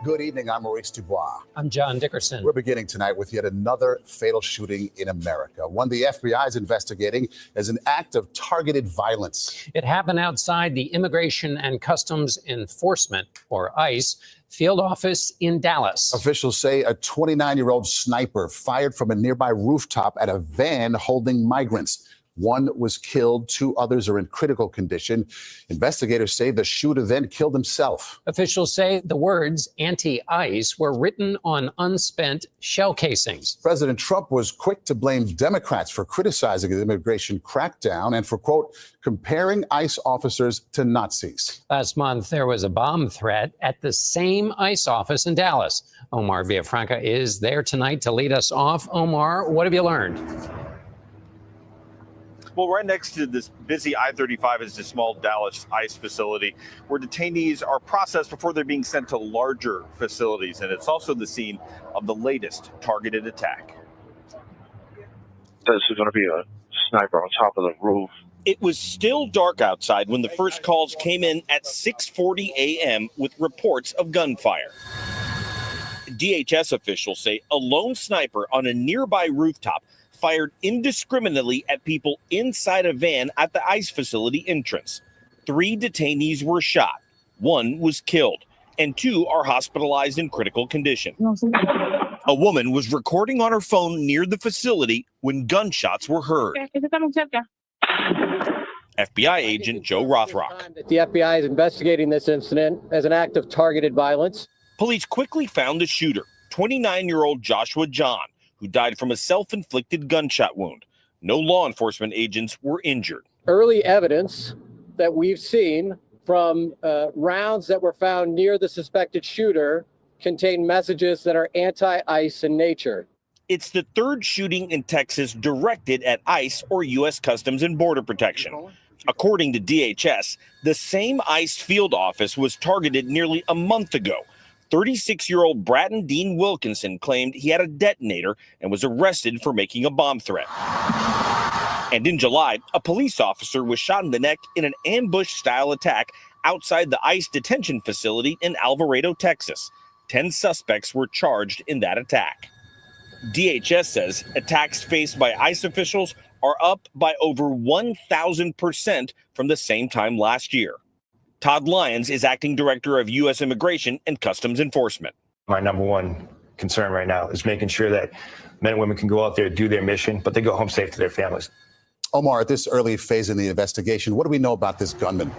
Good evening. I'm Maurice Dubois. I'm John Dickerson. We're beginning tonight with yet another fatal shooting in America, one the FBI is investigating as an act of targeted violence. It happened outside the Immigration and Customs Enforcement, or ICE, field office in Dallas. Officials say a 29-year-old sniper fired from a nearby rooftop at a van holding migrants. One was killed. 2 others are in critical condition. Investigators say the shooter then killed himself. Officials say the words anti-ICE were written on unspent shell casings. President Trump was quick to blame Democrats for criticizing the immigration crackdown and for, quote, comparing ICE officers to Nazis. Last month, there was a bomb threat at the same ICE office in Dallas. Omar Villafranca is there tonight to lead us off. Omar, what have you learned? Well, right next to this busy I-35 is the small Dallas ICE facility where detainees are processed before they're being sent to larger facilities. And it's also the scene of the latest targeted attack. This is going to be a sniper on top of the roof. It was still dark outside when the first calls came in at 6:40 a.m. with reports of gunfire. DHS officials say a lone sniper on a nearby rooftop fired indiscriminately at people inside a van at the ICE facility entrance. 3 detainees were shot. 1 was killed, and 2 are hospitalized in critical condition. A woman was recording on her phone near the facility when gunshots were heard. FBI agent Joe Rothrock. The FBI is investigating this incident as an act of targeted violence. Police quickly found the shooter, 29-year-old Joshua John, who died from a self-inflicted gunshot wound. No law enforcement agents were injured. Early evidence that we've seen from rounds that were found near the suspected shooter contain messages that are anti-ICE in nature. It's the 3rd shooting in Texas directed at ICE, or U.S. Customs and Border Protection. According to DHS, the same ICE field office was targeted nearly a month ago. 36-year-old Bratton Dean Wilkinson claimed he had a detonator and was arrested for making a bomb threat. And in July, a police officer was shot in the neck in an ambush-style attack outside the ICE detention facility in Alvarado, Texas. 10 suspects were charged in that attack. DHS says attacks faced by ICE officials are up by over 1,000% from the same time last year. Todd Lyons is acting director of U.S. Immigration and Customs Enforcement. My number one concern right now is making sure that men and women can go out there, do their mission, but they go home safe to their families. Omar, at this early phase in the investigation, what do we know about this gunman?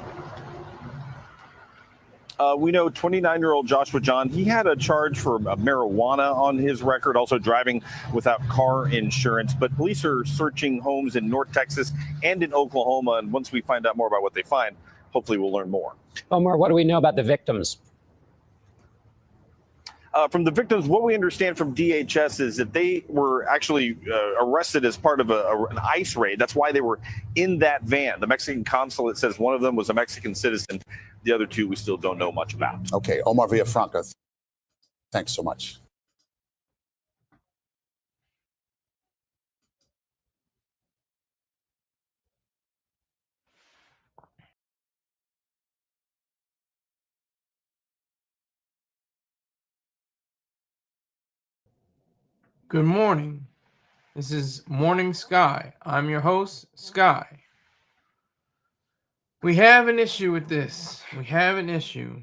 We know 29-year-old Joshua John, he had a charge for marijuana on his record, also driving without car insurance. But police are searching homes in North Texas and in Oklahoma. And once we find out more about what they find, hopefully we'll learn more. Omar, what do we know about the victims? From the victims, what we understand from DHS is that they were actually arrested as part of an ICE raid. That's why they were in that van. The Mexican consulate says one of them was a Mexican citizen. The other 2 we still don't know much about. Okay, Omar Villafranca, thanks so much. Good morning. This is Morning Sky. I'm your host, Sky. We have an issue with this. We have an issue.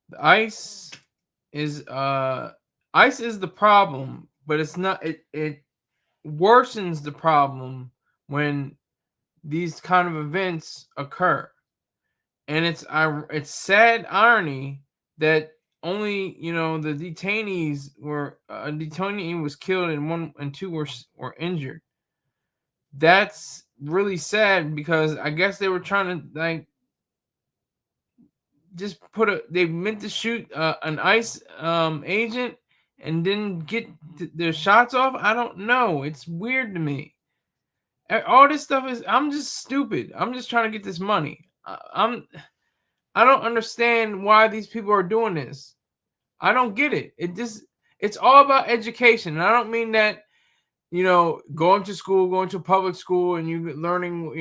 The ICE is the problem, but it's not. It worsens the problem when these kind of events occur, and it's sad irony that only the detainees were a detainee was killed and 1 and 2 were injured. That's really sad because I guess they were trying to just they meant to shoot an ICE agent and didn't get their shots off. I don't know. It's weird to me. All this stuff I'm just stupid. I'm just trying to get this money. I don't understand why these people are doing this. I don't get it. It's all about education. And I don't mean that, going to school, going to public school and you learning,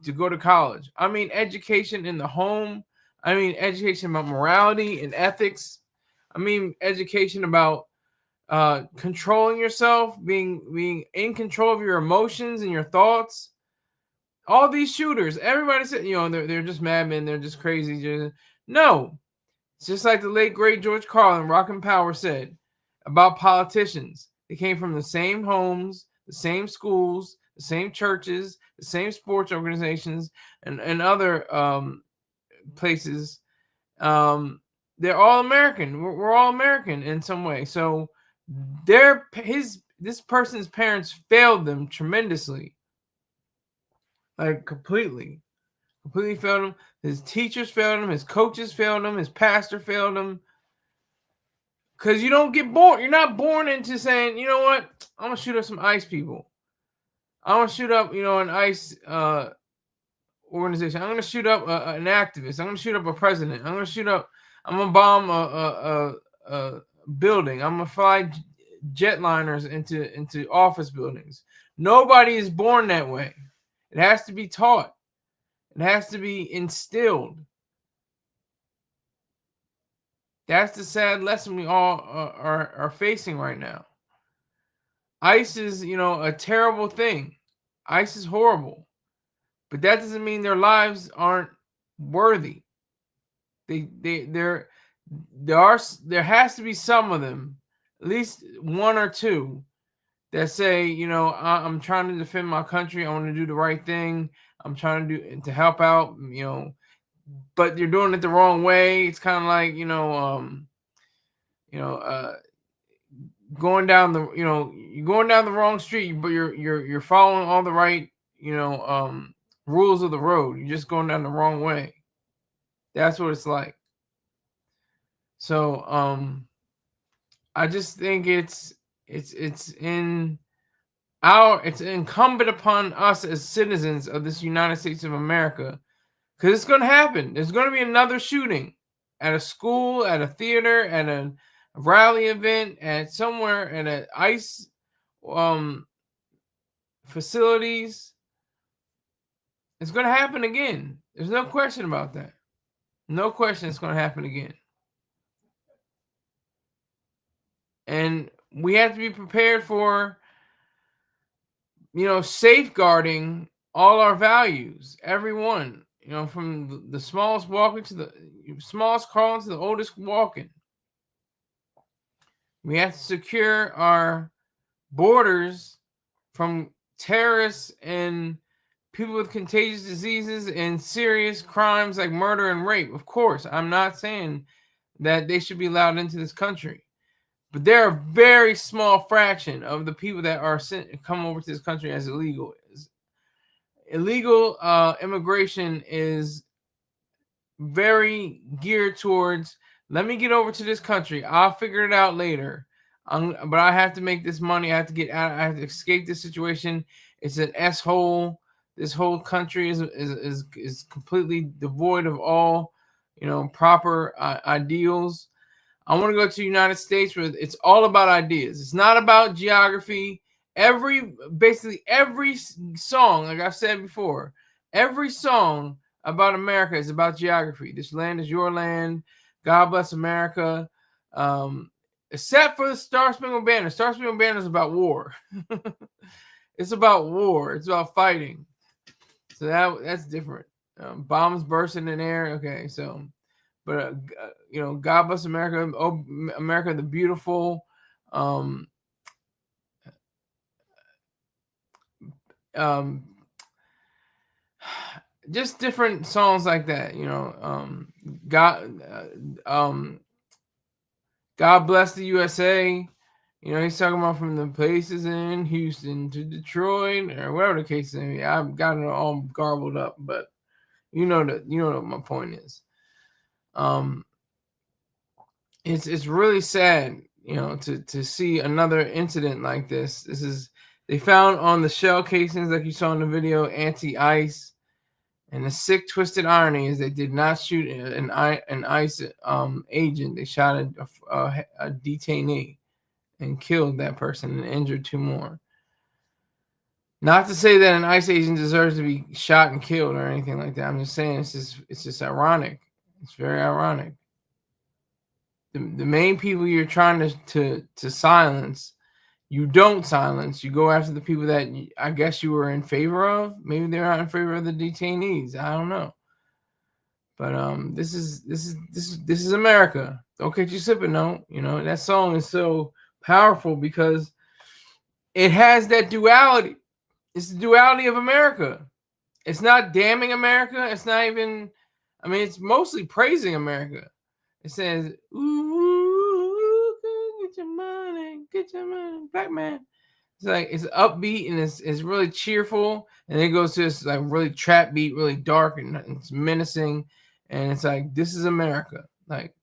to go to college. I mean, education in the home. I mean, education about morality and ethics. I mean, education about controlling yourself, being in control of your emotions and your thoughts. All these shooters, everybody said, they're just madmen, they're just crazy. No, it's just like the late great George Carlin, Rock and Power, said about politicians. They came from the same homes, the same schools, the same churches, the same sports organizations, and other places. They're all American. We're all American in some way. So this person's parents failed them tremendously, like completely failed him. His teachers failed him. His coaches failed him. His pastor failed him. Because you don't get born. You're not born into saying, you know what? I'm going to shoot up some ICE people. I'm going to shoot up, an ICE organization. I'm going to shoot up an activist. I'm going to shoot up a president. I'm going to bomb a building. I'm going to fly jetliners into office buildings. Nobody is born that way. It has to be taught. It has to be instilled. That's the sad lesson we all are facing right now. ICE is, a terrible thing. ICE is horrible. But that doesn't mean their lives aren't worthy. There has to be some of them, at least one or two, that say, I'm trying to defend my country. I want to do the right thing. I'm trying to help out, but you're doing it the wrong way. It's kind of like, going down you're going down the wrong street, but you're following all the right, rules of the road. You're just going down the wrong way. That's what it's like. So, I just think it's incumbent upon us as citizens of this United States of America, because it's going to happen. There's going to be another shooting at a school, at a theater, at a rally event, at somewhere, at an ICE facilities. It's going to happen again. There's no question about that. No question it's going to happen again. And we have to be prepared for, safeguarding all our values, everyone, from the smallest walking to the smallest crawling to the oldest walking. We have to secure our borders from terrorists and people with contagious diseases and serious crimes like murder and rape. Of course, I'm not saying that they should be allowed into this country. But they're a very small fraction of the people that are come over to this country as illegal. Illegal immigration is very geared towards, let me get over to this country. I'll figure it out later. But I have to make this money. I have to get out. I have to escape this situation. It's an S-hole. This whole country is completely devoid of all, proper ideals. I want to go to the United States where it's all about ideas. It's not about geography. Basically every song, like I've said before, every song about America is about geography. This land is your land. God bless America. Except for the Star Spangled Banner. Star Spangled Banner is about war. It's about war. It's about fighting. So that's different. Bombs bursting in air. Okay, so... But, God bless America. Oh, America the beautiful. Just different songs like that, God bless the USA. He's talking about from the places in Houston to Detroit or whatever the case is. I've got it all garbled up, but you know what my point is. It's really sad, to see another incident like this. They found on the shell casings, like you saw in the video, anti-ICE, and the sick, twisted irony is they did not shoot an ICE agent. They shot a detainee and killed that person and injured two more. Not to say that an ICE agent deserves to be shot and killed or anything like that. I'm just saying it's just ironic. It's very ironic. The main people you're trying to silence, you don't silence. You go after the people that I guess you were in favor of. Maybe they're not in favor of the detainees. I don't know. But this is America. Don't catch you sipping, no. You know, that song is so powerful because it has that duality. It's the duality of America. It's not damning America. It's not even, I mean, it's mostly praising America. It says, ooh, get your money, black man. It's like, it's upbeat and it's really cheerful. And it goes to this like really trap beat, really dark and it's menacing. And it's like, this is America. Like,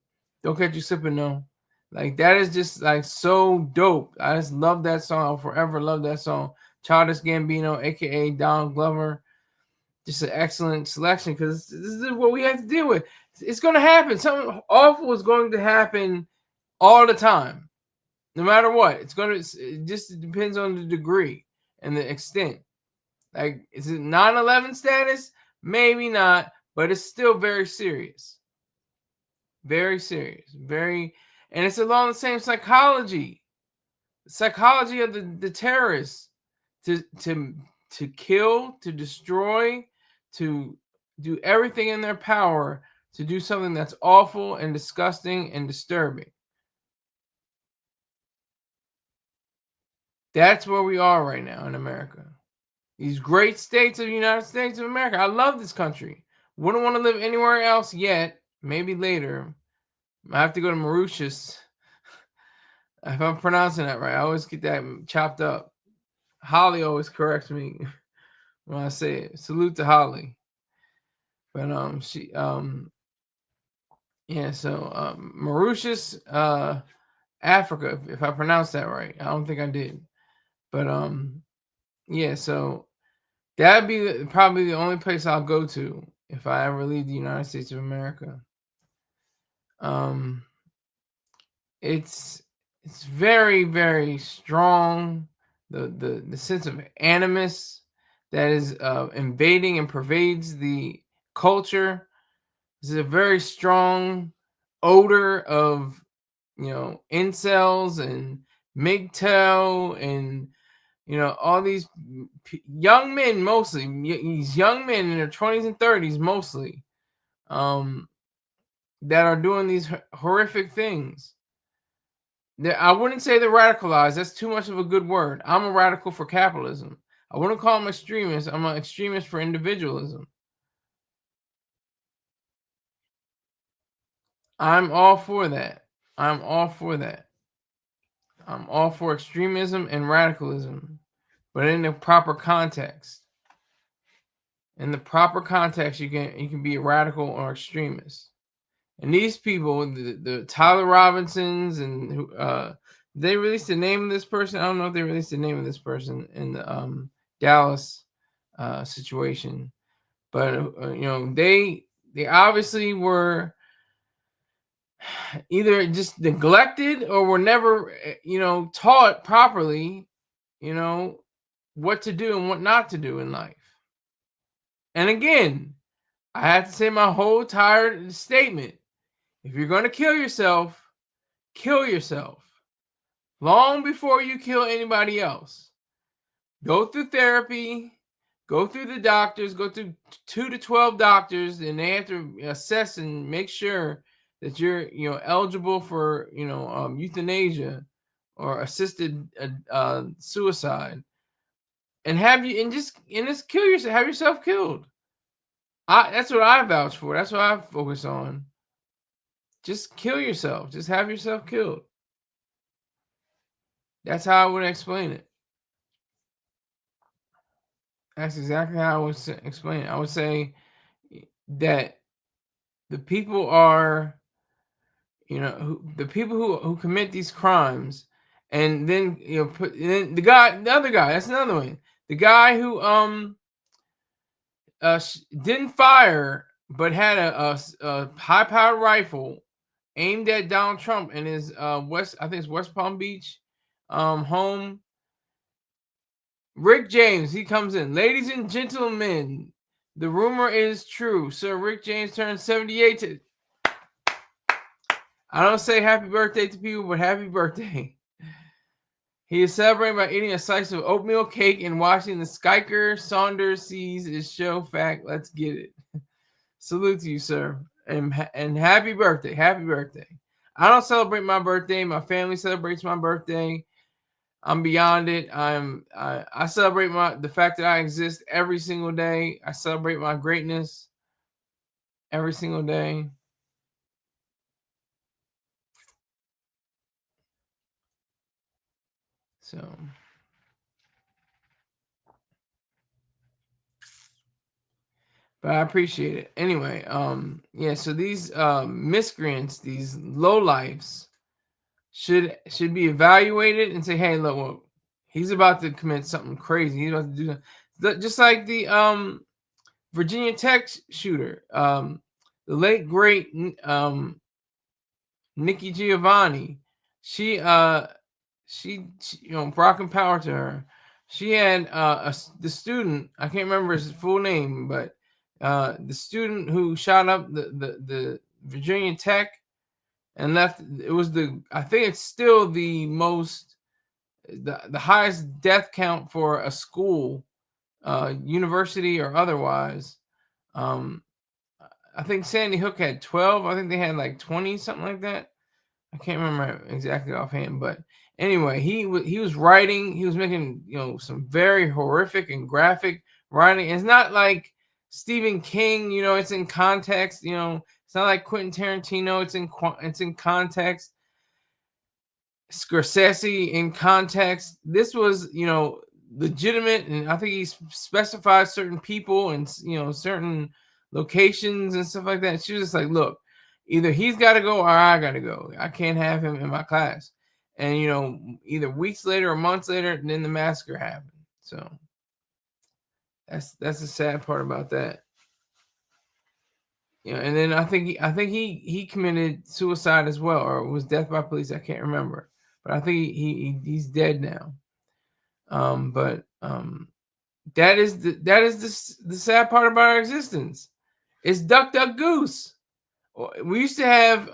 don't catch you sipping, no. Like, that is just like so dope. I just love that song. I'll forever love that song. Childish Gambino, aka Donald Glover. Just an excellent selection because this is what we have to deal with. It's going to happen. Something awful is going to happen all the time, no matter what. It just depends on the degree and the extent. Like, is it 9/11 status? Maybe not, but it's still very serious. Very serious. And it's along the same psychology. The psychology of the terrorists to kill, to destroy, to do everything in their power to do something that's awful and disgusting and disturbing. That's where we are right now in America. These great states of the United States of America. I love this country. Wouldn't want to live anywhere else yet. Maybe later. I have to go to Mauritius. If I'm pronouncing that right, I always get that chopped up. Holly always corrects me when I say it. Salute to Holly. But Mauritius, Africa, if I pronounced that right. I don't think I did. But so that'd be probably the only place I'll go to if I ever leave the United States of America. It's very, very strong. The sense of animus that is invading and pervades the culture. This is a very strong odor of, incels and MGTOW and, all these young men, mostly these young men in their 20s and 30s, mostly, that are doing these horrific things. I wouldn't say they're radicalized. That's too much of a good word. I'm a radical for capitalism. I wouldn't call them extremists. I'm an extremist for individualism. I'm all for that. I'm all for extremism and radicalism, but in the proper context. In the proper context, you can be a radical or extremist. And these people, the Tyler Robinsons, and who they released the name of this person. I don't know if they released the name of this person in the Dallas situation, but they obviously were either just neglected or were never taught properly, what to do and what not to do in life. And again, I have to say my whole tired statement. If you're going to kill yourself long before you kill anybody else. Go through therapy, go through the doctors, go through 2 to 12 doctors, and they have to assess and make sure that you're eligible for euthanasia or assisted suicide, and just kill yourself, have yourself killed. That's what I vouch for. That's what I focus on. Just kill yourself. Just have yourself killed. That's how I would explain it. That's exactly how I would explain it. I would say that the people are, the people who commit these crimes, and then the other guy. That's another one. The guy who didn't fire but had a high-powered rifle aimed at Donald Trump in his West Palm Beach home. Rick James, he comes in. Ladies and gentlemen, the rumor is true. Sir Rick James turned 78 I don't say happy birthday to people, but happy birthday. He is celebrating by eating a slice of oatmeal cake and watching the Skyker Saunders sees his show. Fact, let's get it. Salute to you, sir, and happy birthday, happy birthday. I don't celebrate my birthday. My family celebrates my birthday. I'm beyond it. I celebrate the fact that I exist every single day. I celebrate my greatness every single day. So, but I appreciate it. Anyway, yeah, so these miscreants, these lowlifes should be evaluated and say, hey, look, well, he's about to commit something crazy. He's about to do that. Just like the Virginia Tech shooter, the late great Nikki Giovanni. She you know, Brock and power to her. She had the student, I can't remember his full name, but the student who shot up the Virginia Tech and left. It was I think it's still the highest death count for a school, university or otherwise. I think Sandy Hook had 12. I think they had like 20, something like that. I can't remember exactly offhand, but anyway, he was writing. He was making, you know, some very horrific and graphic writing. It's not like Stephen King, you know. It's in context. You know, it's not like Quentin Tarantino. It's in context. Scorsese in context. This was, you know, legitimate, and I think he specified certain people and, you know, certain locations and stuff like that. She was just like, look, either he's got to go or I got to go. I can't have him in my class. And, you know, either weeks later or months later, then the massacre happened. So that's the sad part about that. You know, and then I think he committed suicide as well, or was death by police. I can't remember, but I think he's dead now. But that is the sad part about our existence. It's duck duck goose. We used to have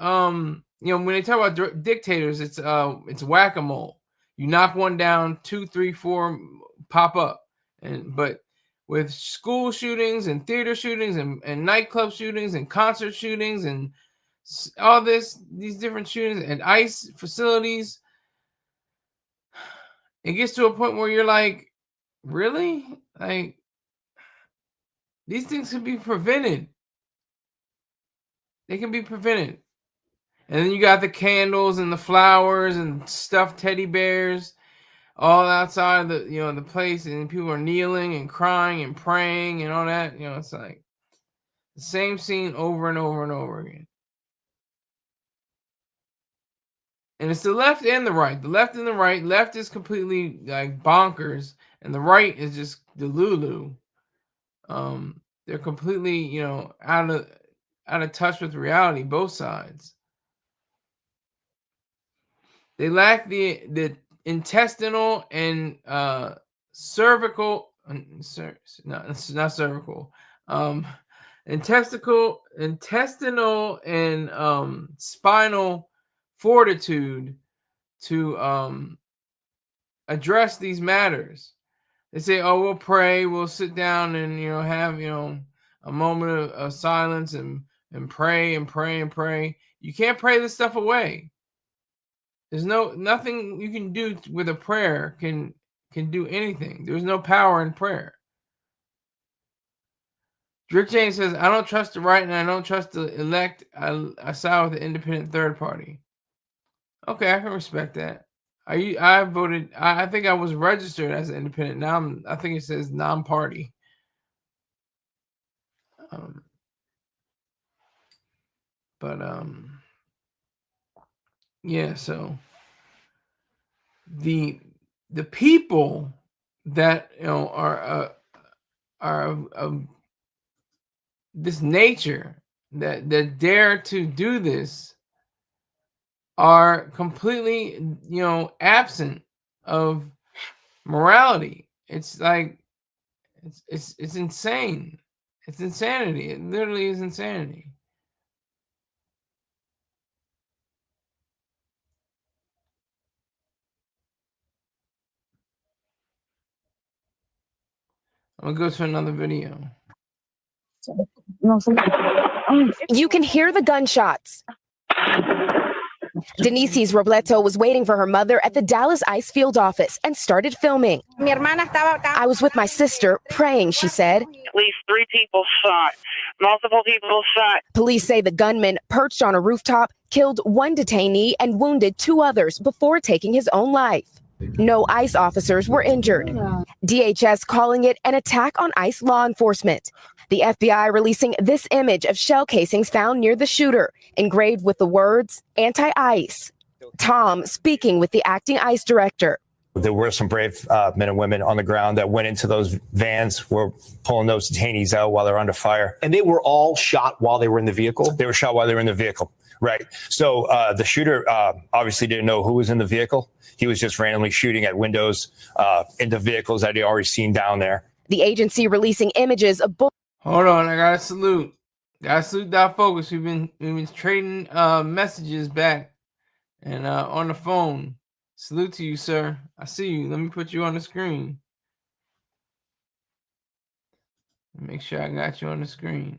you know, when they talk about dictators, it's whack-a-mole. You knock one down, 2, 3, 4 pop up. But with school shootings and theater shootings and nightclub shootings and concert shootings and all these different shootings and ICE facilities, it gets to a point where you're like, really? Like, these things can be prevented. They can be prevented. And then you got the candles and the flowers and stuffed teddy bears all outside the, you know, the place, and people are kneeling and crying and praying and all that. You know, it's like the same scene over and over and over again. And it's the left and the right. The left and the right. Left is completely like bonkers, and the right is just delulu. They're completely, you know, out of touch with reality. Both sides. They lack the intestinal and cervical. No, it's not cervical. Intestinal and spinal fortitude to address these matters. They say, "Oh, we'll pray. We'll sit down and, you know, have, you know, a moment of silence and pray and pray and pray." You can't pray this stuff away. There's nothing you can do with a prayer can do anything. There's no power in prayer. Rick James says, "I don't trust the right and I don't trust the elect. I side with the independent third party." Okay, I can respect that. I voted. I think I was registered as an independent. Now I think it says non-party. Yeah. So the people that, you know, are of this nature that dare to do this are completely, you know, absent of morality. It's like it's insane. It's insanity. It literally is insanity. I'm gonna go to another video. You can hear the gunshots. Denise's Robleto was waiting for her mother at the Dallas ICE field office and started filming. I was with my sister praying, she said. At least 3 people shot, multiple people shot. Police say the gunman perched on a rooftop, killed 1 detainee and wounded 2 others before taking his own life. No ICE officers were injured. DHS calling it an attack on ICE law enforcement. The FBI releasing this image of shell casings found near the shooter, engraved with the words anti-ICE. Tom speaking with the acting ICE director. There were some brave men and women on the ground that went into those vans, were pulling those detainees out while they're under fire. And they were all shot while they were in the vehicle? They were shot while they were in the vehicle, right. So the shooter obviously didn't know who was in the vehicle. He was just randomly shooting at windows into vehicles that he already seen down there. The agency releasing images of bullets. Hold on, I gotta salute. Gotta salute Dot Focus. We've been trading messages back and on the phone. Salute to you, sir. I see you. Let me put you on the screen. Make sure I got you on the screen.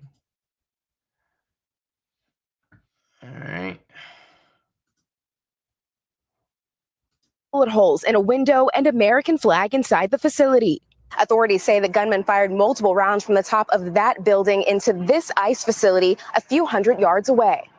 All right. Bullet holes in a window and American flag inside the facility. Authorities say the gunman fired multiple rounds from the top of that building into this ICE facility a few hundred yards away.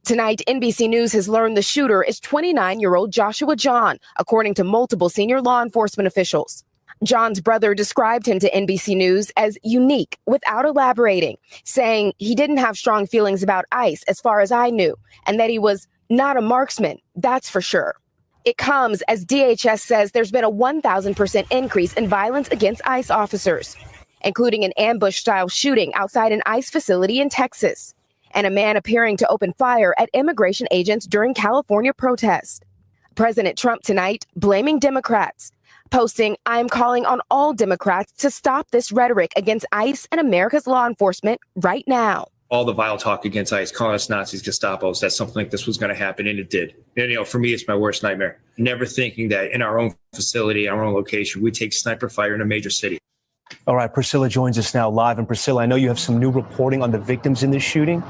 Tonight, NBC News has learned the shooter is 29-year-old Joshua John, according to multiple senior law enforcement officials. John's brother described him to NBC News as unique without elaborating, saying he didn't have strong feelings about ICE as far as I knew, and that he was not a marksman, that's for sure. It comes as DHS says there's been a 1,000% increase in violence against ICE officers, including an ambush-style shooting outside an ICE facility in Texas, and a man appearing to open fire at immigration agents during California protests. President Trump tonight blaming Democrats, posting, "I'm calling on all Democrats to stop this rhetoric against ICE and America's law enforcement right now." All the vile talk against ICE, calling us Nazis, Gestapos, that something like this was going to happen, and it did. And, for me, it's my worst nightmare. Never thinking that in our own facility, our own location, we take sniper fire in a major city. All right, Priscilla joins us now live. And Priscilla, I know you have some new reporting on the victims in this shooting.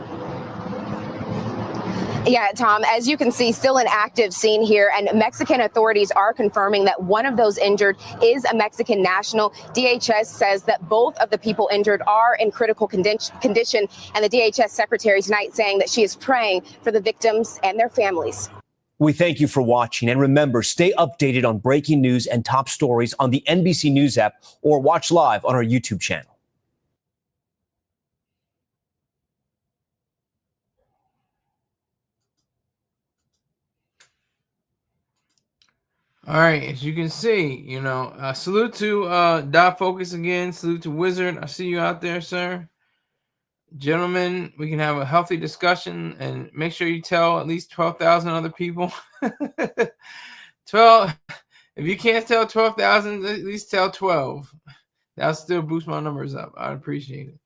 Yeah, Tom, as you can see, still an active scene here, and Mexican authorities are confirming that one of those injured is a Mexican national. DHS says that both of the people injured are in critical condition, and the DHS secretary tonight saying that she is praying for the victims and their families. We thank you for watching, and remember, stay updated on breaking news and top stories on the NBC News app or watch live on our YouTube channel. All right, as you can see, salute to Dot Focus again. Salute to Wizard. I see you out there, sir. Gentlemen, we can have a healthy discussion and make sure you tell at least 12,000 other people. 12. If you can't tell 12,000, at least tell 12. That'll still boost my numbers up. I'd appreciate it.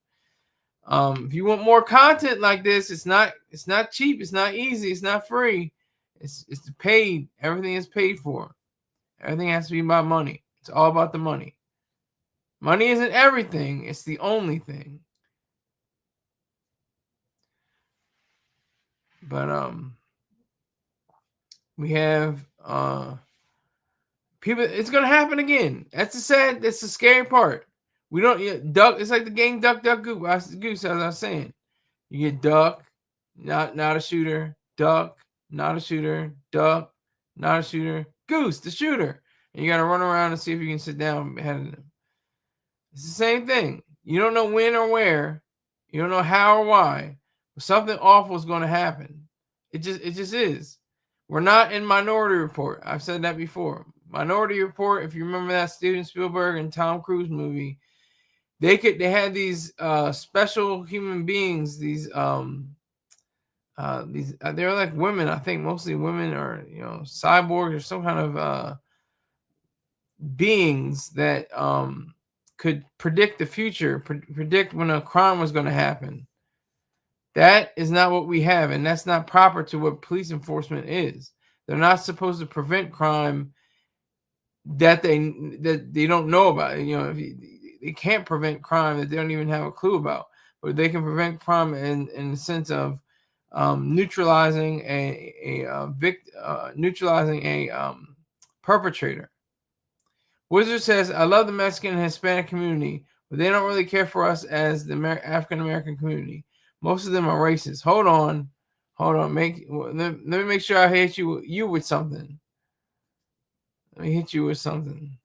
If you want more content like this, it's not cheap, it's not easy, it's not free. It's paid. Everything is paid for. Everything has to be about money. It's all about the money. Money isn't everything. It's the only thing. But we have people. It's gonna happen again. That's the scary part. We don't duck. It's like the game Duck Duck Goose. As I was saying, you get duck, not a shooter. Duck, not a shooter. Duck, not a shooter. Goose, the shooter. And you got to run around and see if you can sit down ahead of them. It's the same thing. You don't know when or where. You don't know how or why. But something awful is going to happen. It just is. We're not in Minority Report. I've said that before. Minority Report, if you remember that Steven Spielberg and Tom Cruise movie, they had these special human beings, these they're like women, I think mostly women, or cyborgs or some kind of beings that could predict the future, predict when a crime was going to happen. That is not what we have, and that's not proper to what police enforcement is. They're not supposed to prevent crime that they don't know about. they can't prevent crime that they don't even have a clue about, but they can prevent crime in the sense of neutralizing neutralizing a perpetrator. Wizard says, I love the Mexican and Hispanic community, but they don't really care for us as the African American community. Most of them are racist. Hold on. Let me make sure I hit you with something. Let me hit you with something.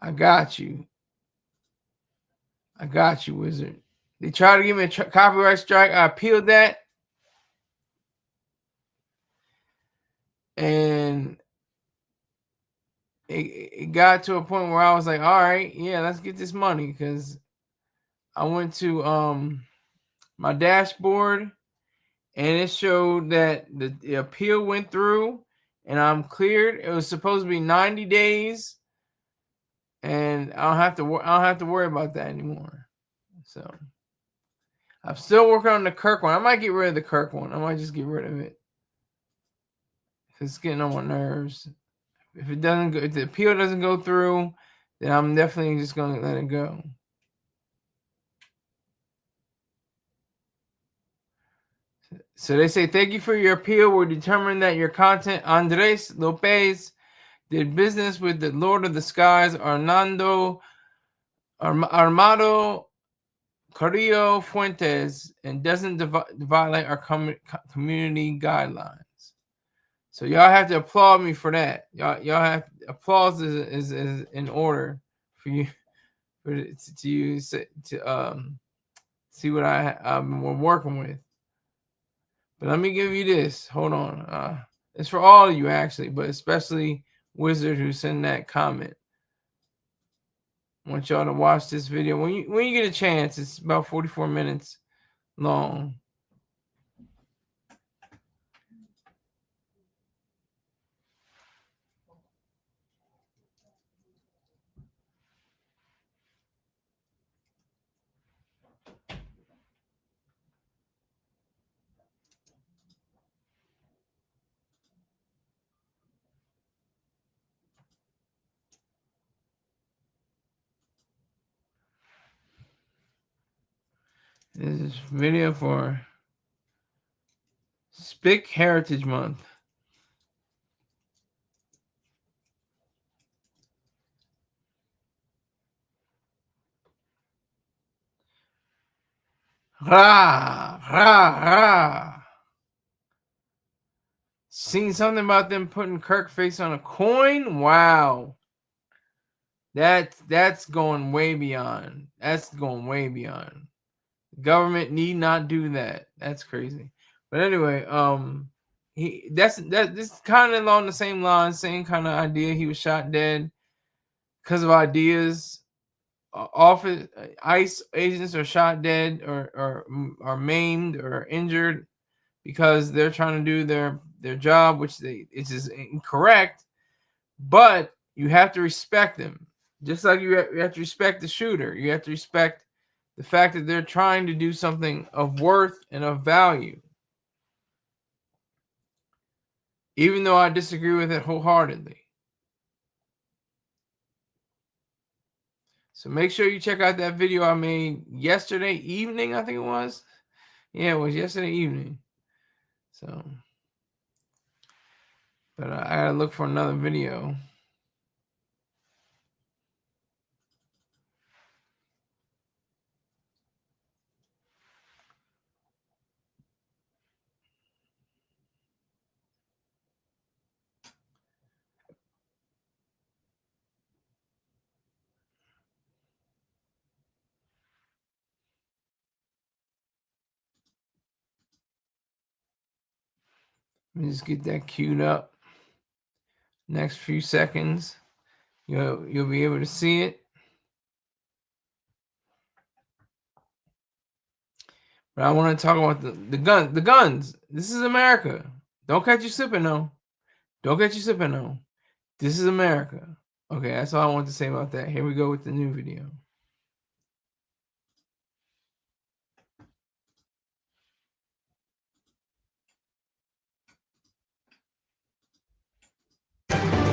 I got you, Wizard. They tried to give me a copyright strike. I appealed that. And it got to a point where I was like, all right, yeah, let's get this money, because I went to my dashboard and it showed that the appeal went through and I'm cleared. It was supposed to be 90 days, and I don't have to worry about that anymore. So I'm still working on the Kirk one. I might get rid of the Kirk one. I might just get rid of it. It's getting on my nerves. If the appeal doesn't go through, then I'm definitely just gonna let it go. So they say, thank you for your appeal. We're determined that your content, Andres Lopez, did business with the Lord of the Skies, Armado Carrillo Fuentes, and doesn't violate our community guidelines. So y'all have to applaud me for that. Y'all have applause is in order for you to use to see what I've been working with. But let me give you this. Hold on. It's for all of you actually, but especially Wizard who sent that comment. I want y'all to watch this video when you get a chance. It's about 44 minutes long. This is video for Spic Heritage Month. Rah, rah, rah. Seen something about them putting Kirk face on a coin? Wow. That's going way beyond. That's going way beyond. The government need not do that. That's crazy. But anyway, this is kind of along the same lines, same kind of idea. He was shot dead because of ideas. Office ICE agents are shot dead or are maimed or injured because they're trying to do their job, which is incorrect. But you have to respect them, just like you have to respect the shooter. You have to respect the fact that they're trying to do something of worth and of value, even though I disagree with it wholeheartedly. So make sure you check out that video I made yesterday evening, I think it was. Yeah, it was yesterday evening. So, but I gotta look for another video. Let me just get that queued up. Next few seconds, you'll be able to see it. But I want to talk about the guns. This is America. Don't catch you slipping, though. Don't catch you slipping, though. This is America. Okay, that's all I want to say about that. Here we go with the new video.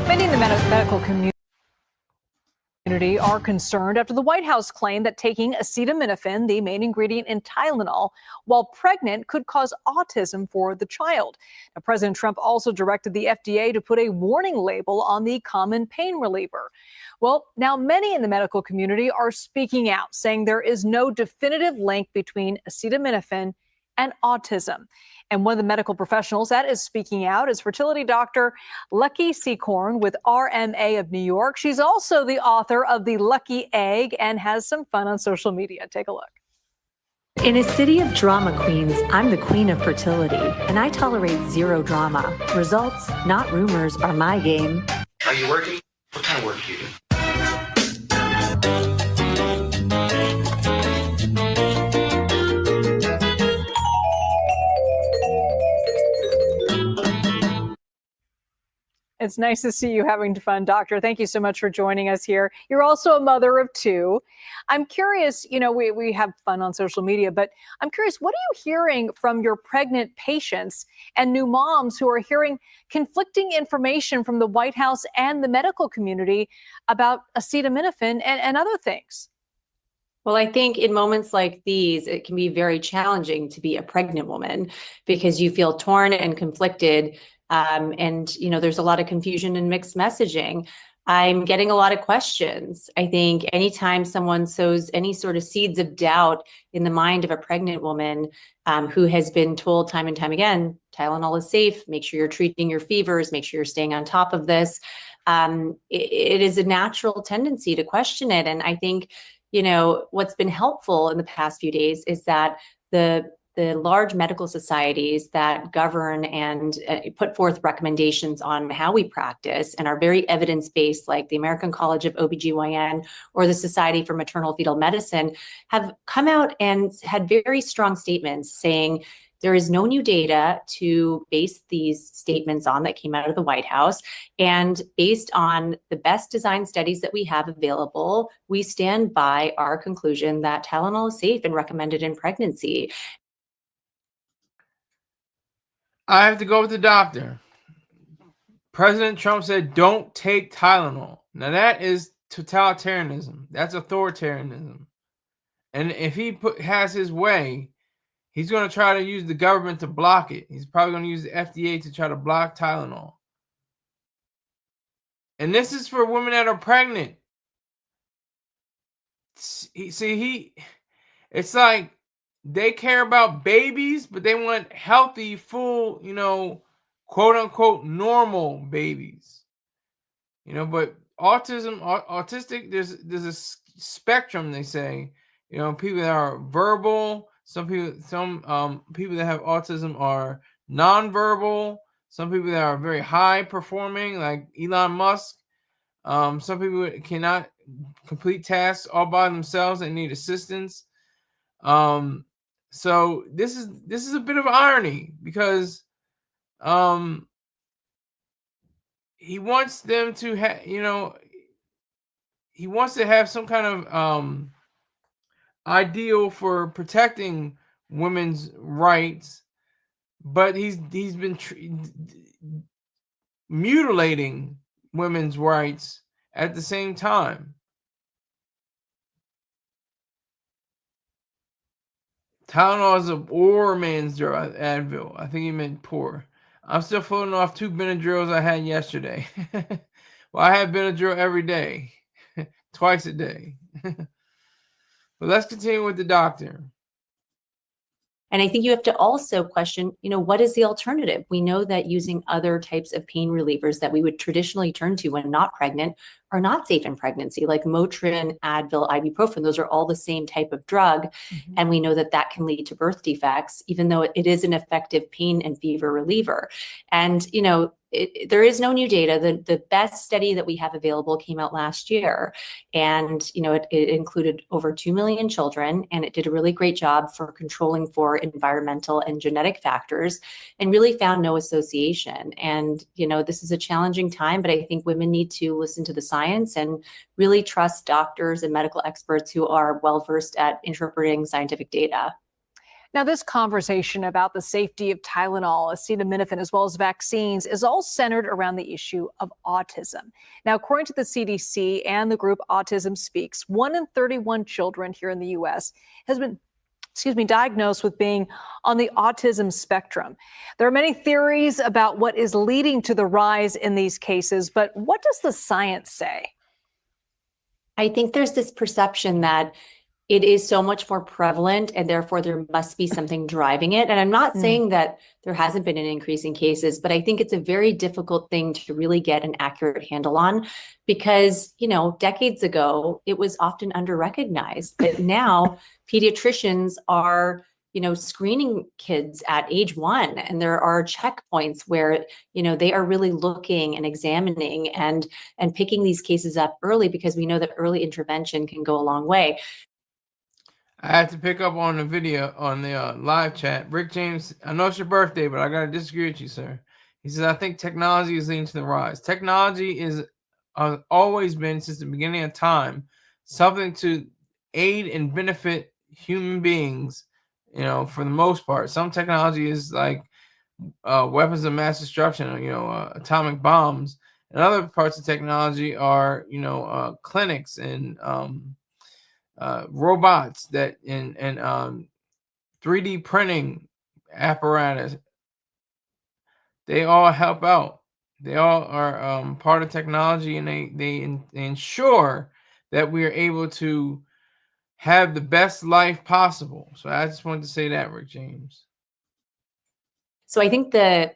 Many in the medical community community are concerned after the White House claimed that taking acetaminophen, the main ingredient in Tylenol, while pregnant could cause autism for the child. Now, President Trump also directed the FDA to put a warning label on the common pain reliever. Well, now many in the medical community are speaking out, saying there is no definitive link between acetaminophen and autism. And one of the medical professionals that is speaking out is fertility doctor Lucky Secorn with RMA of New York. She's also the author of The Lucky Egg and has some fun on social media. Take a look. In a city of drama queens, I'm the queen of fertility, and I tolerate zero drama. Results, not rumors, are my game. Are you working? What kind of work do you do? It's nice to see you having fun, Doctor. Thank you so much for joining us here. You're also a mother of two. I'm curious, we have fun on social media, but I'm curious, what are you hearing from your pregnant patients and new moms who are hearing conflicting information from the White House and the medical community about acetaminophen and other things? Well, I think in moments like these, it can be very challenging to be a pregnant woman because you feel torn and conflicted. And there's a lot of confusion and mixed messaging. I'm getting a lot of questions. I think anytime someone sows any sort of seeds of doubt in the mind of a pregnant woman who has been told time and time again, Tylenol is safe, make sure you're treating your fevers, make sure you're staying on top of this, it is a natural tendency to question it. And I think, what's been helpful in the past few days is that the large medical societies that govern and put forth recommendations on how we practice and are very evidence-based, like the American College of OBGYN or the Society for Maternal Fetal Medicine, have come out and had very strong statements saying there is no new data to base these statements on that came out of the White House. And based on the best design studies that we have available, we stand by our conclusion that Tylenol is safe and recommended in pregnancy. I have to go with the doctor. President Trump said, don't take Tylenol. Now that is totalitarianism. That's authoritarianism. And if he has his way, he's going to try to use the government to block it. He's probably going to use the FDA to try to block Tylenol. And this is for women that are pregnant. It's like they care about babies, but they want healthy, full, quote unquote, normal babies. But autistic, there's a spectrum, they say. People that are verbal, some people that have autism are nonverbal, some people that are very high performing, like Elon Musk. Some people cannot complete tasks all by themselves and need assistance. So this is a bit of irony because he wants them to have, he wants to have some kind of ideal for protecting women's rights, but he's been mutilating women's rights at the same time. Tylenol is a poor man's drug, Advil. I think he meant poor. I'm still floating off 2 Benadryls I had yesterday. Well, I have Benadryl every day, twice a day. But let's continue with the doctor. And I think you have to also question, what is the alternative? We know that using other types of pain relievers that we would traditionally turn to when not pregnant are not safe in pregnancy, like Motrin, Advil, ibuprofen. Those are all the same type of drug. Mm-hmm. And we know that that can lead to birth defects, even though it is an effective pain and fever reliever. And, there is no new data. The best study that we have available came out last year, and it included over 2 million children, and it did a really great job for controlling for environmental and genetic factors, and really found no association. And this is a challenging time, but I think women need to listen to the science and really trust doctors and medical experts who are well versed at interpreting scientific data. Now, this conversation about the safety of Tylenol, acetaminophen, as well as vaccines is all centered around the issue of autism. Now, according to the CDC and the group Autism Speaks, 1 in 31 children here in the U.S. has been diagnosed with being on the autism spectrum. There are many theories about what is leading to the rise in these cases, but what does the science say? I think there's this perception that it is so much more prevalent and therefore there must be something driving it. And I'm not saying that there hasn't been an increase in cases, but I think it's a very difficult thing to really get an accurate handle on because, decades ago, it was often under-recognized. But now pediatricians are screening kids at age 1, and there are checkpoints where, they are really looking and examining and picking these cases up early because we know that early intervention can go a long way. I had to pick up on the video on the live chat. Rick James, I know it's your birthday, but I got to disagree with you, sir. He says, I think technology is leading to the rise. Technology is always been, since the beginning of time, something to aid and benefit human beings, for the most part. Some technology is like weapons of mass destruction, atomic bombs. And other parts of technology are, clinics and robots that and 3D printing apparatus. They all help out. They all are part of technology, and they ensure that we are able to have the best life possible. So I just wanted to say that, Rick James. So I think that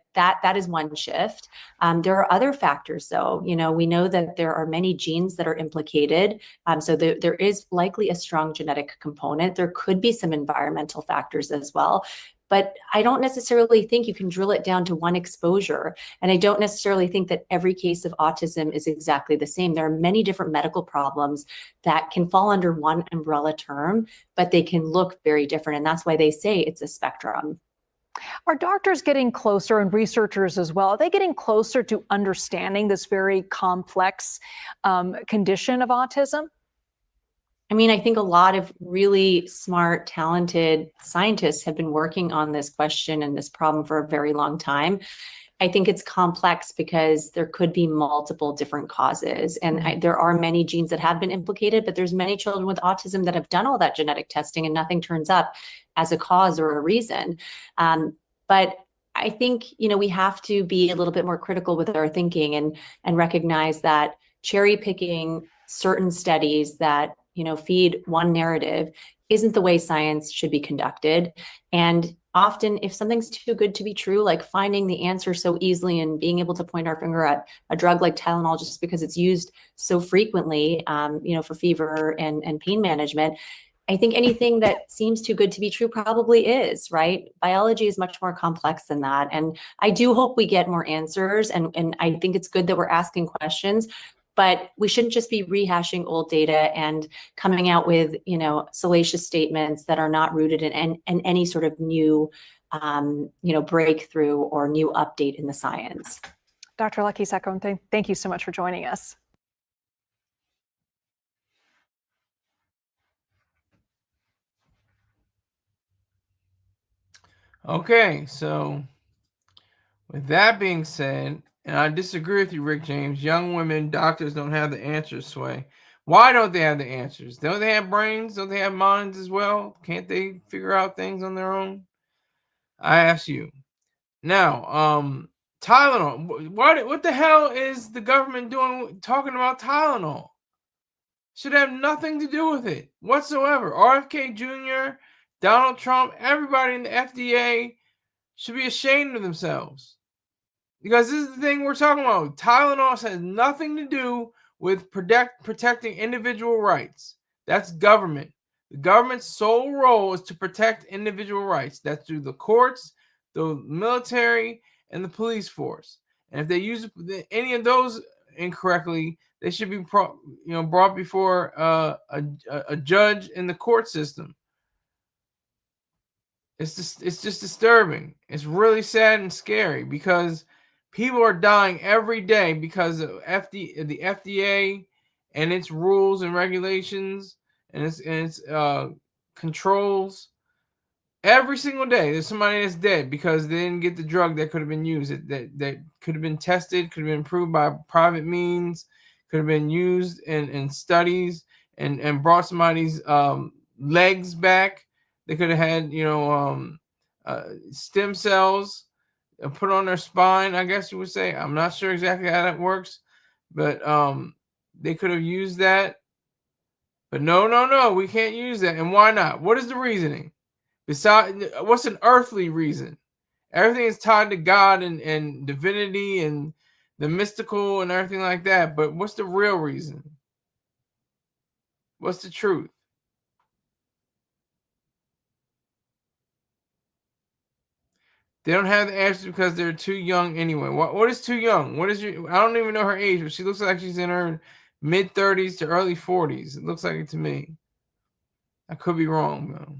is one shift. There are other factors, though. We know that there are many genes that are implicated. So there is likely a strong genetic component. There could be some environmental factors as well. But I don't necessarily think you can drill it down to one exposure. And I don't necessarily think that every case of autism is exactly the same. There are many different medical problems that can fall under one umbrella term, but they can look very different. And that's why they say it's a spectrum. Are doctors getting closer, and researchers as well? Are they getting closer to understanding this very complex condition of autism? I mean, I think a lot of really smart, talented scientists have been working on this question and this problem for a very long time. I think it's complex because there could be multiple different causes. And there are many genes that have been implicated, but there's many children with autism that have done all that genetic testing and nothing turns up as a cause or a reason. But I think, we have to be a little bit more critical with our thinking and recognize that cherry picking certain studies that, feed one narrative isn't the way science should be conducted. And often if something's too good to be true, like finding the answer so easily and being able to point our finger at a drug like Tylenol just because it's used so frequently, for fever and pain management, I think anything that seems too good to be true probably is, right? Biology is much more complex than that. And I do hope we get more answers. And I think it's good that we're asking questions, but we shouldn't just be rehashing old data and coming out with, salacious statements that are not rooted in any sort of new, breakthrough or new update in the science. Dr. Lucky Second, thank you so much for joining us. Okay, so with that being said, and I disagree with you, Rick James, young women, doctors don't have the answers, Sway. Why don't they have the answers? Don't they have brains? Don't they have minds as well? Can't they figure out things on their own? I ask you. Now, Tylenol. What the hell is the government doing talking about Tylenol? Should have nothing to do with it whatsoever. RFK Jr., Donald Trump, everybody in the FDA should be ashamed of themselves. Because this is the thing we're talking about. Tylenol has nothing to do with protecting individual rights. That's government. The government's sole role is to protect individual rights. That's through the courts, the military, and the police force. And if they use any of those incorrectly, they should be brought before a judge in the court system. It's just disturbing. It's really sad and scary because people are dying every day because of the FDA and its rules and regulations and its controls. Every single day, there's somebody that's dead because they didn't get the drug that could have been used. That could have been tested, could have been improved by private means, could have been used in studies and brought somebody's legs back. They could have had, stem cells put on their spine, I guess you would say. I'm not sure exactly how that works, but they could have used that. But no, we can't use that. And why not? What is the reasoning? Besides, what's an earthly reason? Everything is tied to God and divinity and the mystical and everything like that. But what's the real reason? What's the truth? They don't have the answers because they're too young anyway. What is too young? What is your? I don't even know her age, but she looks like she's in her mid-30s to early 40s. It looks like it to me. I could be wrong, though.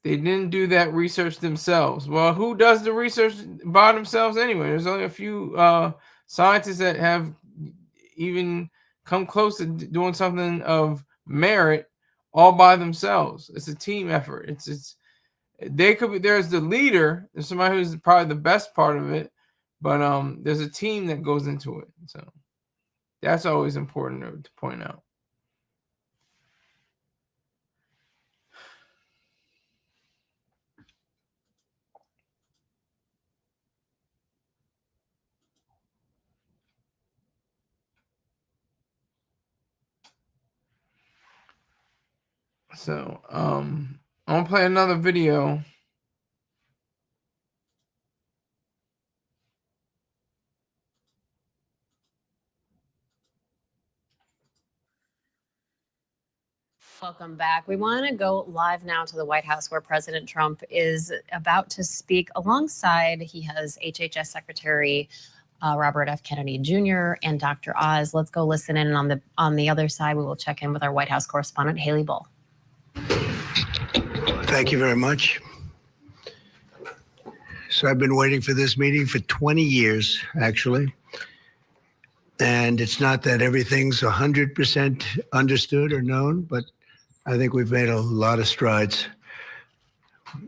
They didn't do that research themselves. Well, who does the research by themselves anyway? There's only a few scientists that have even come close to doing something of merit all by themselves. It's a team effort. They could be. There's the leader. There's somebody who's probably the best part of it, but there's a team that goes into it. So that's always important to point out. So I'm gonna play another video. Welcome back. We want to go live now to the White House where President Trump is about to speak alongside. He has HHS Secretary Robert F. Kennedy Jr. and Dr. Oz. Let's go listen in. And on the other side, we will check in with our White House correspondent, Haley Bull. Thank you very much. So I've been waiting for this meeting for 20 years, actually. And it's not that everything's 100% understood or known, but I think we've made a lot of strides.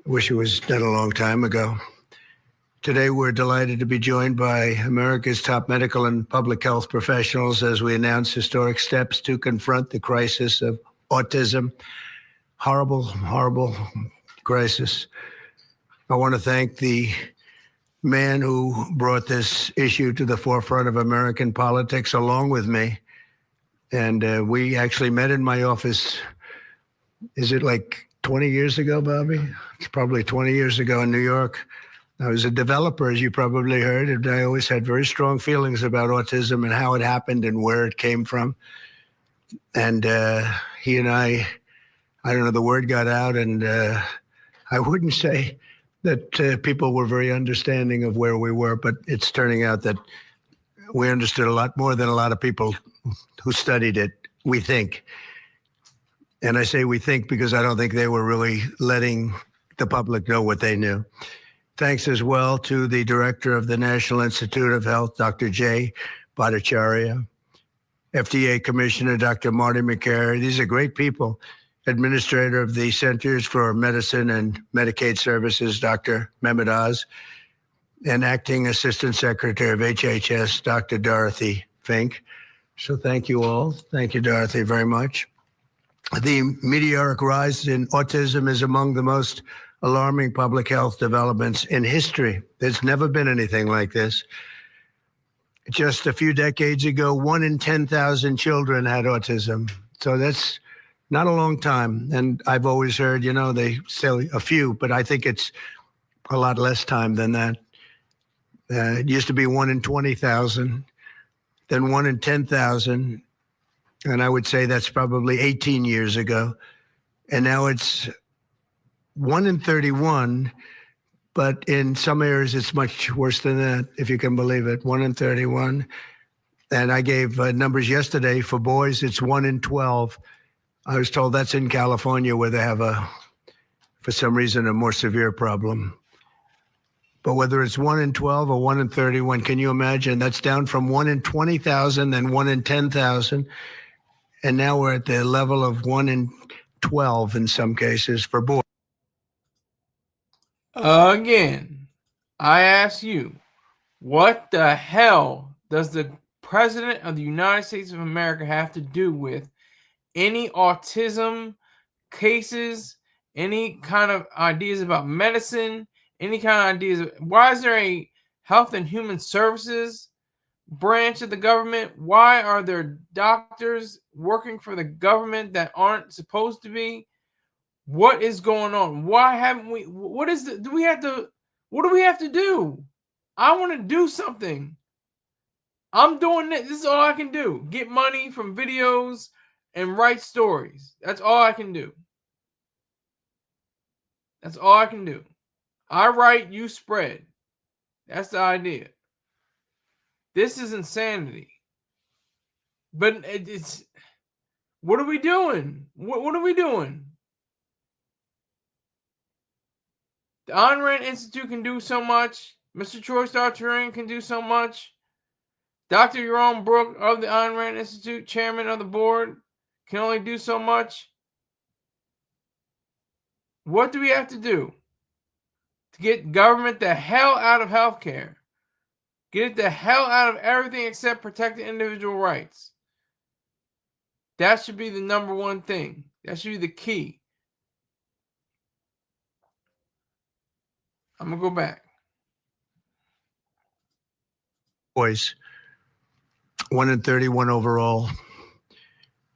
Wish it was done a long time ago. Today, we're delighted to be joined by America's top medical and public health professionals as we announce historic steps to confront the crisis of autism. Horrible, horrible crisis. I want to thank the man who brought this issue to the forefront of American politics along with me. And we actually met in my office, is it like 20 years ago, Bobby? It's probably 20 years ago in New York. I was a developer, as you probably heard, and I always had very strong feelings about autism and how it happened and where it came from. And he and I don't know, the word got out, and I wouldn't say that people were very understanding of where we were, but it's turning out that we understood a lot more than a lot of people who studied it, we think. And I say we think because I don't think they were really letting the public know what they knew. Thanks as well to the director of the National Institute of Health, Dr. Jay Bhattacharya, FDA Commissioner, Dr. Marty McCary. These are great people. Administrator of the Centers for Medicine and Medicaid Services, Dr. Mehmet Oz, and Acting Assistant Secretary of HHS, Dr. Dorothy Fink. So thank you all. Thank you, Dorothy, very much. The meteoric rise in autism is among the most alarming public health developments in history. There's never been anything like this. Just a few decades ago, 1 in 10,000 children had autism. So that's not a long time. And I've always heard, they say a few, but I think it's a lot less time than that. It used to be 1 in 20,000, then 1 in 10,000. And I would say that's probably 18 years ago. And now it's 1 in 31, but in some areas it's much worse than that, if you can believe it, 1 in 31. And I gave numbers yesterday. For boys, it's 1 in 12. I was told that's in California where they have for some reason, a more severe problem. But whether it's 1 in 12 or 1 in 31, can you imagine? That's down from 1 in 20,000, then 1 in 10,000. And now we're at the level of 1 in 12 in some cases for boys. Again, I ask you, what the hell does the President of the United States of America have to do with any autism cases, any kind of ideas about medicine, any kind of ideas? Why is there a Health and Human Services branch of the government? Why are there doctors working for the government that aren't supposed to be? What is going on? Why haven't we? What is the? Do we have to? What do we have to do? I want to do something. I'm doing this. This is all I can do. Get money from videos and write stories. That's all I can do. That's all I can do. I write, you spread. That's the idea. This is insanity. But it's what are we doing? What are we doing? The Ayn Rand Institute can do so much. Mr. Troy Star Turing can do so much. Dr. Jerome Brook of the Ayn Rand Institute, chairman of the board, can only do so much. What do we have to do to get government the hell out of healthcare? Get it the hell out of everything except protecting individual rights. That should be the number one thing. That should be the key. I'm going to go back. Boys, 1 in 31 overall.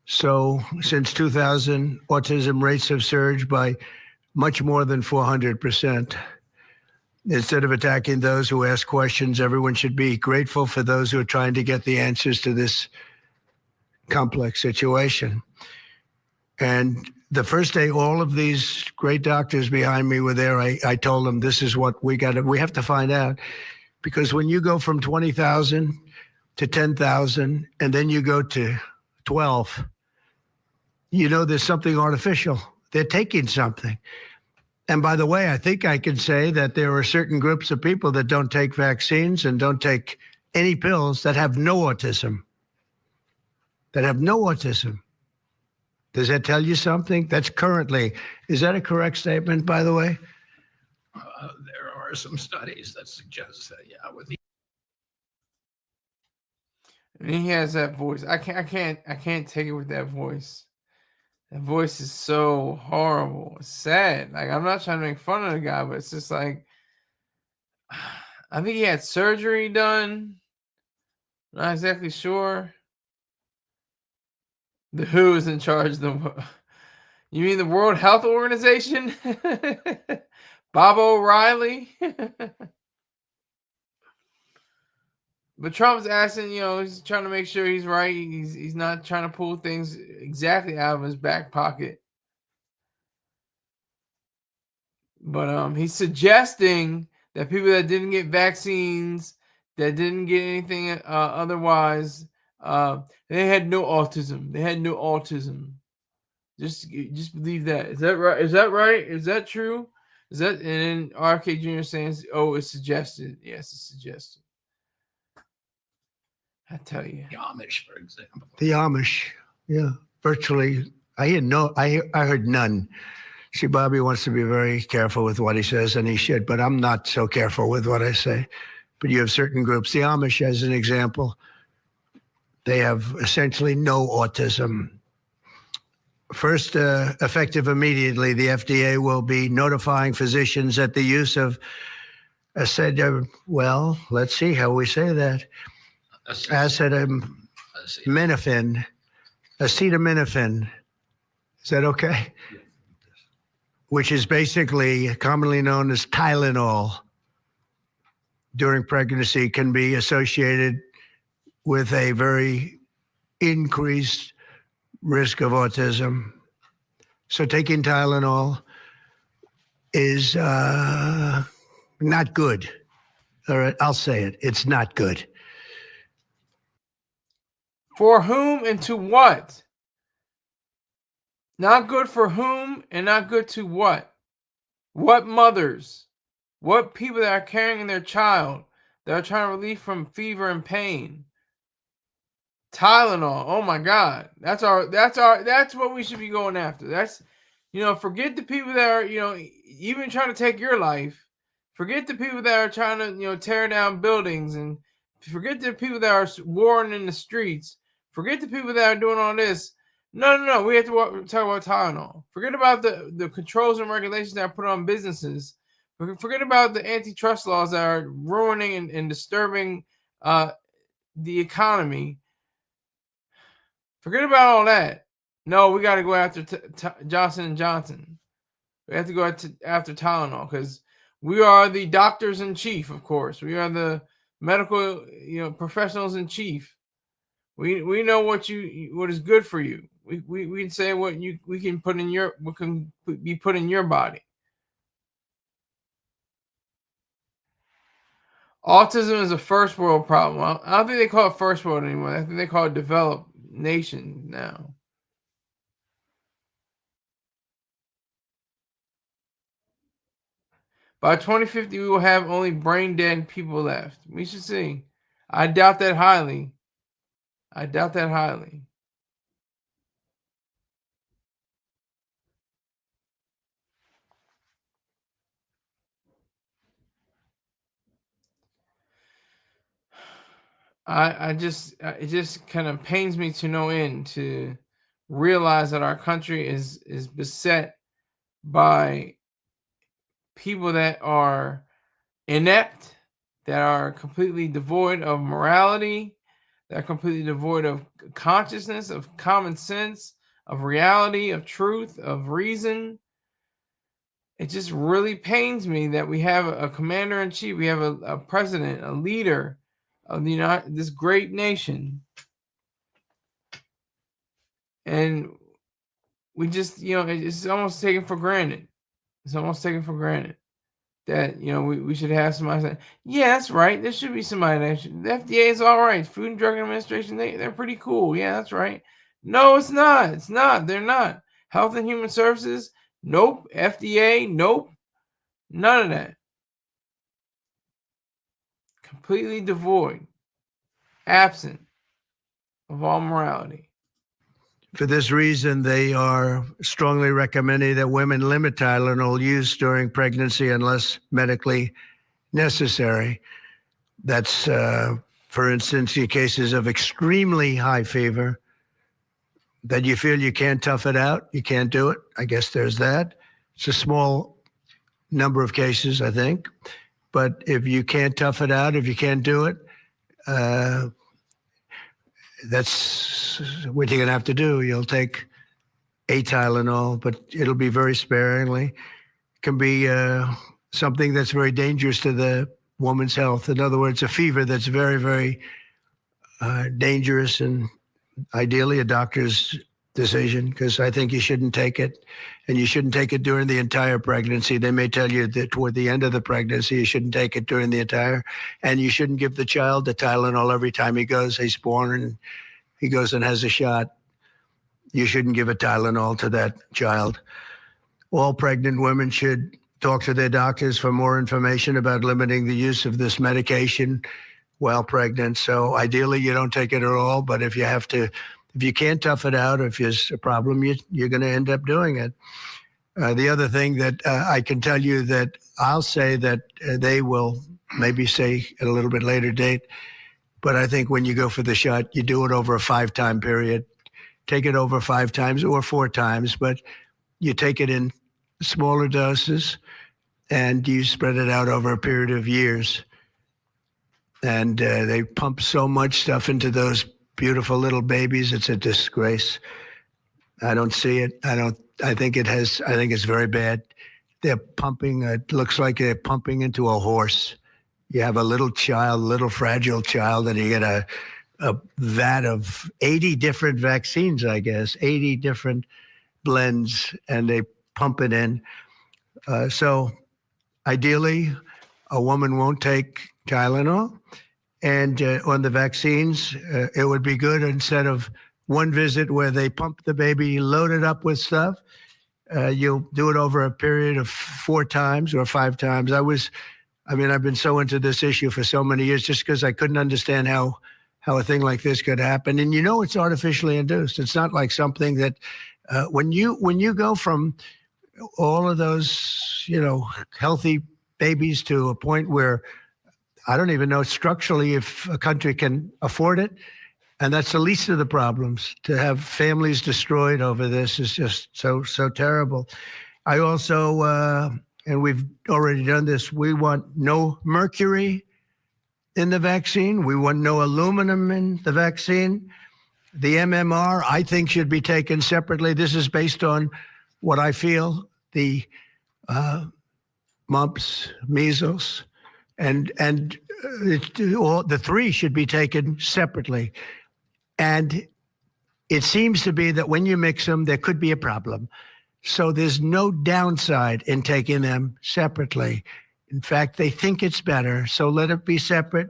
So since 2000, autism rates have surged by much more than 400%. Instead of attacking those who ask questions, everyone should be grateful for those who are trying to get the answers to this complex situation. And the first day all of these great doctors behind me were there, I told them this is what we have to find out. Because when you go from 20,000 to 10,000 and then you go to 12, you know there's something artificial. They're taking something. And by the way, I think I can say that there are certain groups of people that don't take vaccines and don't take any pills that have no autism. That have no autism. Does that tell you something? That's currently, is that a correct statement, by the way? There are some studies that suggest that, yeah, with the And he has that voice. I can't take it with that voice. That voice is so horrible. It's sad. Like, I'm not trying to make fun of the guy, but it's just like, I think he had surgery done. Not exactly sure. The WHO is in charge of the. You mean the World Health Organization? Bob O'Reilly? But Trump's asking, he's trying to make sure he's right. He's not trying to pull things exactly out of his back pocket. But he's suggesting that people that didn't get vaccines, that didn't get anything otherwise, they had no autism. They had no autism. Just believe that. Is that right? Is that right? Is that true? Is that? And then RK Jr. saying, "Oh, it's suggested." Yes, it's suggested. I tell you, the Amish, for example. The Amish, yeah, virtually. I heard none. See, Bobby wants to be very careful with what he says, and he should, but I'm not so careful with what I say. But you have certain groups. The Amish, as an example, they have essentially no autism. First, effective immediately, the FDA will be notifying physicians that the use of let's see how we say that. Acetaminophen. Is that okay? Yeah. Which is basically commonly known as Tylenol during pregnancy, can be associated with a very increased risk of autism. So taking Tylenol is not good. All right, I'll say it. It's not good. For whom and to what? Not good for whom and not good to what? What mothers? What people that are carrying their child that are trying to relieve from fever and pain? Tylenol. Oh my God. That's what we should be going after. That's, forget the people that are, even trying to take your life. Forget the people that are trying to, tear down buildings, and forget the people that are warring in the streets. Forget the people that are doing all this. No. We have to talk about Tylenol. Forget about the controls and regulations that are put on businesses. Forget about the antitrust laws that are ruining and disturbing the economy. Forget about all that. No, we got to go after Johnson & Johnson. We have to go after Tylenol because we are the doctors in chief, of course. We are the medical, professionals in chief. We know what is good for you. We say what we can be put in your body. Autism is a first world problem. I don't think they call it first world anymore. I think they call it developed nation now. By 2050, we will have only brain dead people left. We should see. I doubt that highly. I it just kind of pains me to no end to realize that our country is beset by people that are inept, that are completely devoid of morality, that are completely devoid of consciousness, of common sense, of reality, of truth, of reason. It just really pains me that we have a commander-in-chief, we have a president, a leader of this great nation, and we just, it's almost taken for granted. It's almost taken for granted that we should have somebody say, yeah, that's right. There should be somebody the FDA is all right. Food and Drug Administration, they're pretty cool. Yeah, that's right. No, it's not. It's not. They're not. Health and Human Services, nope. FDA, nope. None of that. Completely devoid, absent of all morality. For this reason, they are strongly recommending that women limit Tylenol use during pregnancy unless medically necessary. That's, for instance, in cases of extremely high fever, that you feel you can't tough it out, you can't do it. I guess there's that. It's a small number of cases, I think. But if you can't tough it out, if you can't do it, that's what you're going to have to do. You'll take a Tylenol, but it'll be very sparingly. It can be something that's very dangerous to the woman's health. In other words, a fever that's very, very dangerous, and ideally a doctor's decision, because I think you shouldn't take it, and you shouldn't take it during the entire pregnancy. They may tell you that toward the end of the pregnancy, you shouldn't take it during the entire, and you shouldn't give the child the Tylenol every time he's born and he goes and has a shot. You shouldn't give a Tylenol to that child. All pregnant women should talk to their doctors for more information about limiting the use of this medication while pregnant. So ideally, you don't take it at all, but if you can't tough it out, if there's a problem, you're going to end up doing it. The other thing that I can tell you that I'll say that they will maybe say at a little bit later date, but I think when you go for the shot, you do it over a 5-time period. Take it over 5 times or 4 times, but you take it in smaller doses and you spread it out over a period of years. And they pump so much stuff into those beautiful little babies. It's a disgrace. I don't see it. I think it's very bad. They're pumping, it looks like they're pumping into a horse. You have a little child, little fragile child, and you get a vat of 80 different vaccines, I guess, 80 different blends, and they pump it in. So ideally, a woman won't take Tylenol. And on the vaccines, it would be good instead of one visit where they pump the baby, load it up with stuff, you'll do it over a period of 4 times or 5 times. I've been so into this issue for so many years just because I couldn't understand how a thing like this could happen. And it's artificially induced. It's not like something that when you go from all of those, healthy babies to a point where I don't even know structurally if a country can afford it. And that's the least of the problems. To have families destroyed over this is just so terrible. I also, and we've already done this, we want no mercury in the vaccine. We want no aluminum in the vaccine. The MMR, I think, should be taken separately. This is based on what I feel the mumps, measles, and all the three should be taken separately. And it seems to be that when you mix them, there could be a problem. So there's no downside in taking them separately. In fact, they think it's better, so let it be separate.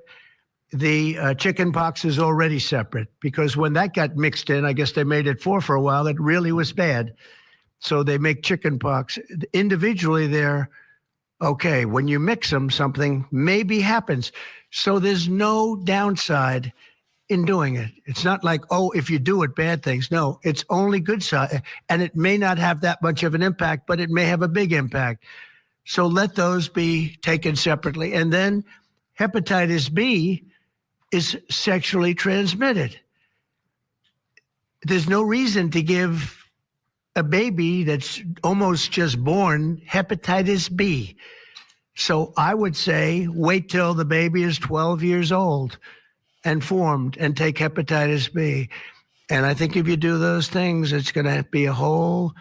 The chicken pox is already separate because when that got mixed in, I guess they made it for a while, it really was bad. So they make chicken pox. Individually, they're okay. When you mix them, something maybe happens. So there's no downside in doing it. It's not like, oh, if you do it, bad things. No, it's only good side. And it may not have that much of an impact, but it may have a big impact. So let those be taken separately. And then hepatitis B is sexually transmitted. There's no reason to give a baby that's almost just born hepatitis B. So I would say wait till the baby is 12 years old and formed and take hepatitis B. And I think if you do those things, it's going to be a whole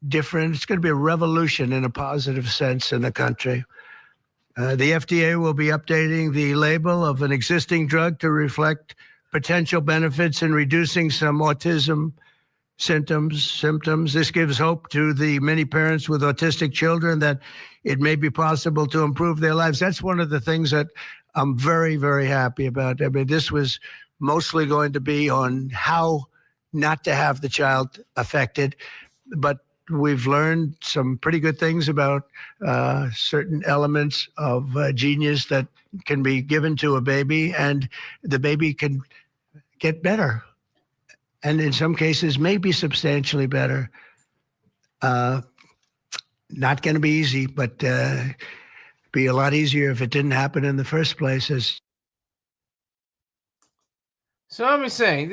different, it's going to be a revolution in a positive sense in the country. The FDA will be updating the label of an existing drug to reflect potential benefits in reducing some autism symptoms. This gives hope to the many parents with autistic children that it may be possible to improve their lives. That's one of the things that I'm very, very happy about. I mean, this was mostly going to be on how not to have the child affected, but we've learned some pretty good things about certain elements of genius that can be given to a baby, and the baby can get better. And in some cases, maybe substantially better. Not going to be easy, but be a lot easier if it didn't happen in the first place. So let me say,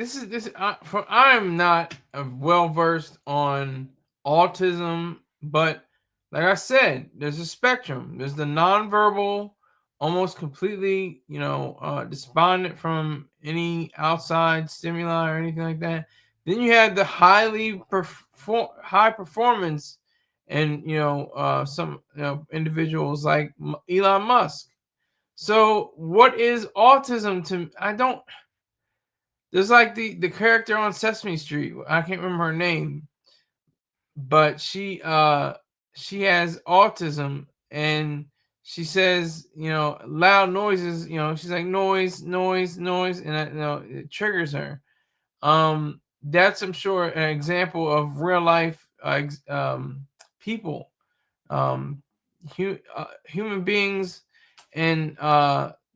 I'm not well versed on autism, but like I said, there's a spectrum. There's the nonverbal, almost completely, despondent from any outside stimuli or anything like that. Then you have the high performance, and some individuals like Elon Musk. So what is autism to? There's like the character on Sesame Street. I can't remember her name, but she has autism, and she says, loud noises. She's like noise, noise, noise, and it triggers her. That's, I'm sure, an example of real life people, human beings, and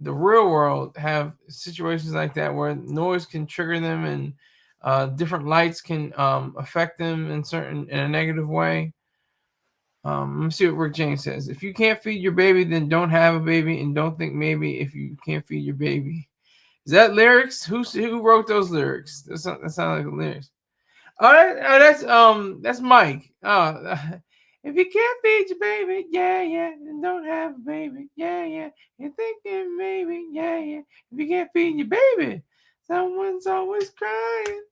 the real world have situations like that where noise can trigger them, and different lights can affect them in a negative way. Let me see what Rick James says. If you can't feed your baby, then don't have a baby, and don't think maybe if you can't feed your baby. Is that lyrics? Who wrote those lyrics? That sounds like lyrics. That's Mike. If you can't feed your baby, yeah, then don't have a baby, yeah. You're thinking maybe, yeah. If you can't feed your baby, someone's always crying.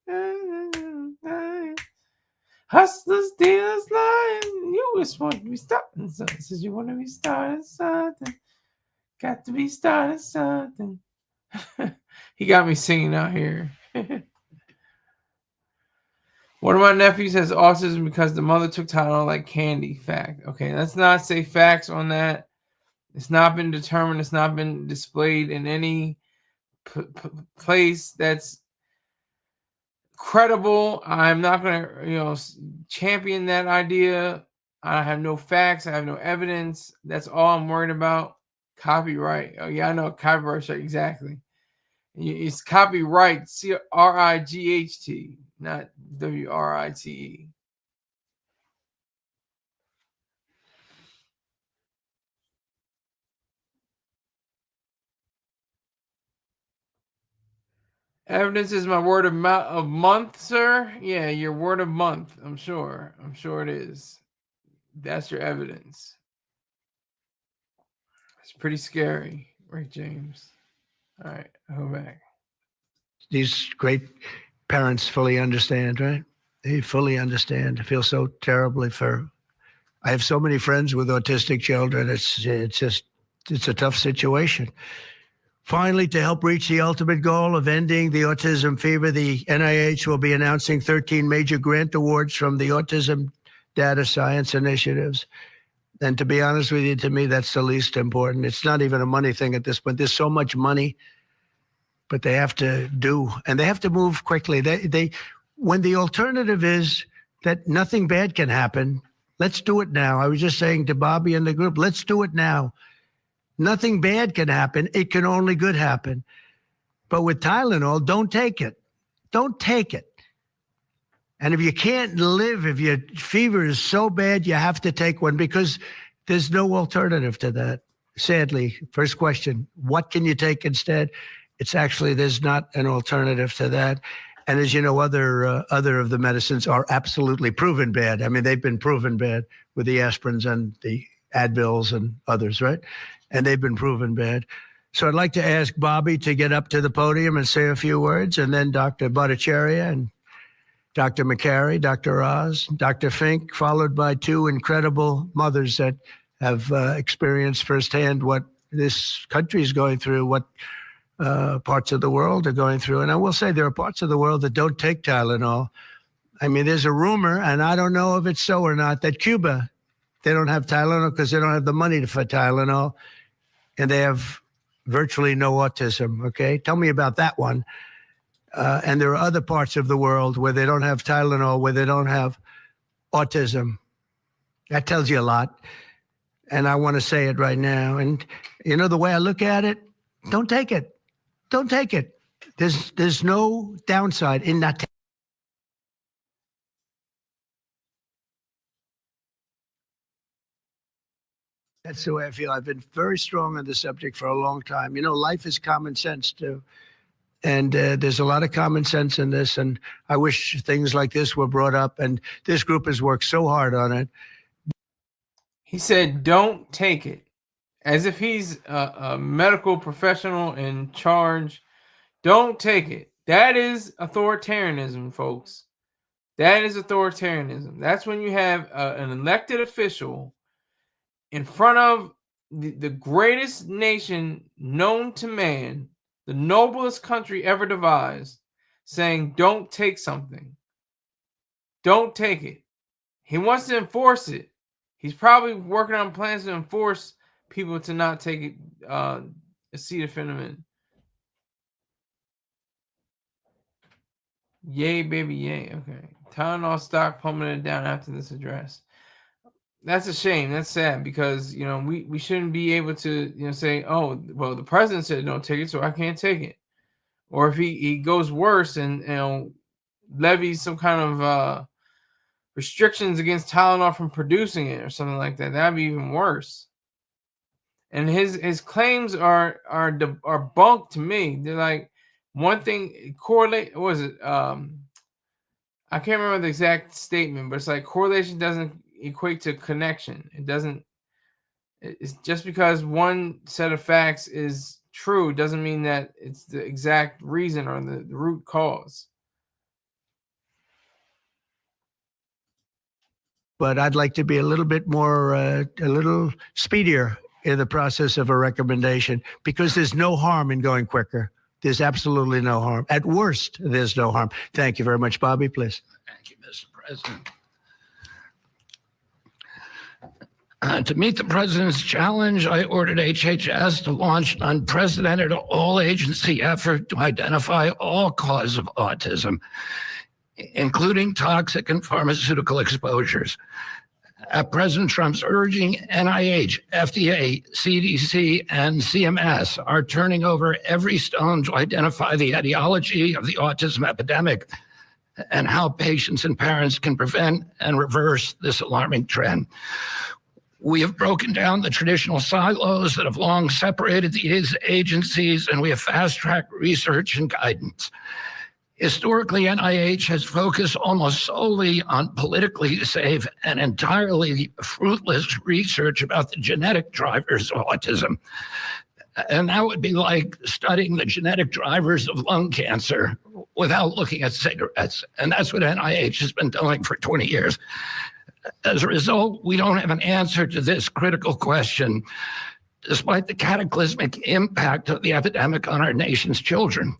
Hustlers, dealers, lying. You just want to be starting something. Says you want to be starting something. Got to be starting something. He got me singing out here. One of my nephews has autism because the mother took Tylenol like candy. Fact. Okay, let's not say facts on that. It's not been determined. It's not been displayed in any place that's credible. I'm not going to, champion that idea. I have no facts. I have no evidence. That's all I'm worried about. Copyright. Oh yeah, I know copyright. Exactly. It's copyright. CRIGHT, not WRITE. Evidence is my word of month, sir. Yeah, your word of month. I'm sure it is. That's your evidence. It's pretty scary, Rick James. All right, I'll go back. These great parents fully understand, right? They fully understand. I feel so terribly for. I have so many friends with autistic children. It's a tough situation. Finally, to help reach the ultimate goal of ending the autism fever, the NIH will be announcing 13 major grant awards from the Autism Data Science Initiatives. And to be honest with you, to me, that's the least important. It's not even a money thing at this point. There's so much money, but they have to do, and they have to move quickly. When the alternative is that nothing bad can happen, let's do it now. I was just saying to Bobby and the group, let's do it now. Nothing bad can happen. It can only good happen. But with Tylenol, don't take it. Don't take it. And if you can't live, if your fever is so bad, you have to take one because there's no alternative to that. Sadly, first question, what can you take instead? It's actually, there's not an alternative to that. And as you know, other of the medicines are absolutely proven bad. I mean, they've been proven bad with the aspirins and the Advils and others, right? And they've been proven bad. So I'd like to ask Bobby to get up to the podium and say a few words, and then Dr. Bhattacharya and Dr. McCary, Dr. Oz, Dr. Fink, followed by two incredible mothers that have experienced firsthand what this country is going through, what parts of the world are going through. And I will say there are parts of the world that don't take Tylenol. I mean, there's a rumor, and I don't know if it's so or not, that Cuba, they don't have Tylenol because they don't have the money for Tylenol, and they have virtually no autism, okay? Tell me about that one. And there are other parts of the world where they don't have Tylenol, where they don't have autism. That tells you a lot. And I want to say it right now. And, you know, the way I look at it, don't take it. Don't take it. There's no downside in not taking. That's the way I feel. I've been very strong on this subject for a long time. You know, life is common sense, too. And there's a lot of common sense in this. And I wish things like this were brought up. And this group has worked so hard on it. He said, don't take it. As if he's a medical professional in charge. Don't take it. That is authoritarianism, folks. That is authoritarianism. That's when you have an elected official in front of the greatest nation known to man, the noblest country ever devised, saying, don't take something. Don't take it. He wants to enforce it. He's probably working on plans to enforce people to not take acetaminophen. Yay, baby, yay. Okay. Tylenol stock plummeted down after this address. That's a shame. That's sad because, you know, we shouldn't be able to, you know, say, oh, well, the president said don't take it, so I can't take it. Or if he goes worse and, you know, levies some kind of restrictions against Tylenol from producing it or something like that, that'd be even worse. And his claims are debunked to me. They're like, one thing correlate. What was it? I can't remember the exact statement, but it's like correlation doesn't equate to connection. It doesn't. It's just because one set of facts is true doesn't mean that it's the exact reason or the root cause. But I'd like to be a little bit more, a little speedier in the process of a recommendation because there's no harm in going quicker. There's absolutely no harm. At worst, there's no harm. Thank you very much, Bobby, please. Thank you, Mr. President. To meet the president's challenge, I ordered HHS to launch an unprecedented all-agency effort to identify all causes of autism, including toxic and pharmaceutical exposures. At President Trump's urging, NIH, FDA, CDC, and CMS are turning over every stone to identify the etiology of the autism epidemic and how patients and parents can prevent and reverse this alarming trend. We have broken down the traditional silos that have long separated these agencies, and we have fast-tracked research and guidance. Historically, NIH has focused almost solely on politically safe and entirely fruitless research about the genetic drivers of autism. And that would be like studying the genetic drivers of lung cancer without looking at cigarettes. And that's what NIH has been doing for 20 years. As a result, we don't have an answer to this critical question, despite the cataclysmic impact of the epidemic on our nation's children.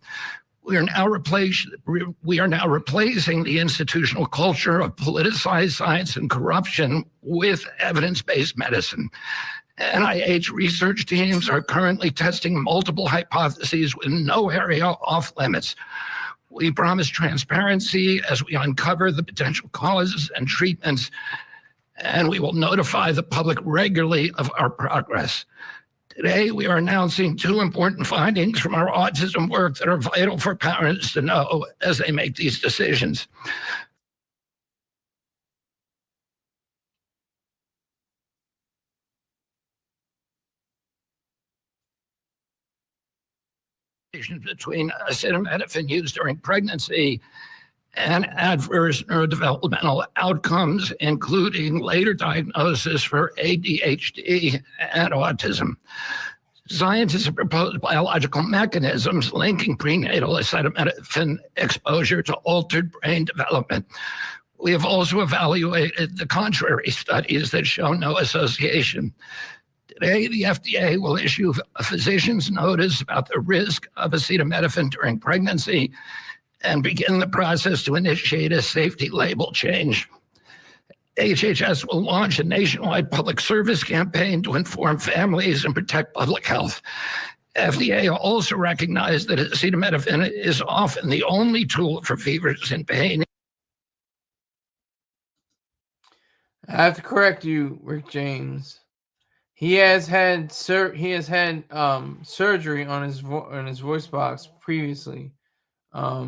We are now replacing the institutional culture of politicized science and corruption with evidence-based medicine. NIH research teams are currently testing multiple hypotheses with no area off limits. We promise transparency as we uncover the potential causes and treatments, and we will notify the public regularly of our progress. Today, we are announcing two important findings from our autism work that are vital for parents to know as they make these decisions. Between acetaminophen used during pregnancy and adverse neurodevelopmental outcomes, including later diagnosis for ADHD and autism. Scientists have proposed biological mechanisms linking prenatal acetaminophen exposure to altered brain development. We have also evaluated the contrary studies that show no association. Today, the FDA will issue a physician's notice about the risk of acetaminophen during pregnancy and begin the process to initiate a safety label change. HHS will launch a nationwide public service campaign to inform families and protect public health. FDA also recognized that acetaminophen is often the only tool for fevers and pain. I have to correct you, Rick James. He has had surgery on his voice box previously. I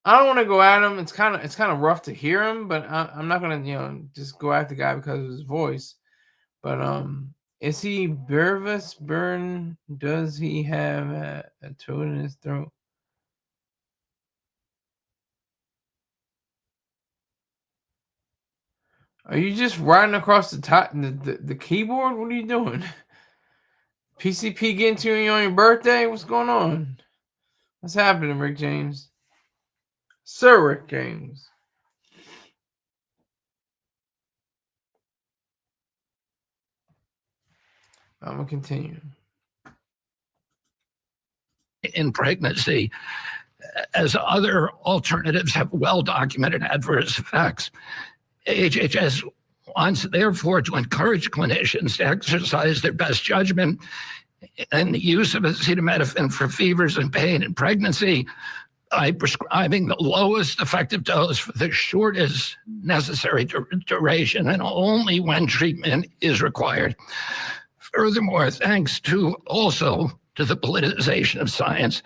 don't want to go at him. It's kind of rough to hear him, but I'm not gonna just go at the guy because of his voice. But is he Burvis Burn? Does he have a toad in his throat? Are you just riding across the top the keyboard? What are you doing? PCP getting to you on your birthday? What's going on? What's happening, Rick James? Sir Rick James. I'm going to continue. In pregnancy, as other alternatives have well-documented adverse effects. HHS wants, therefore, to encourage clinicians to exercise their best judgment in the use of acetaminophen for fevers and pain in pregnancy by prescribing the lowest effective dose for the shortest necessary duration and only when treatment is required. Furthermore, thanks to the politicization of science,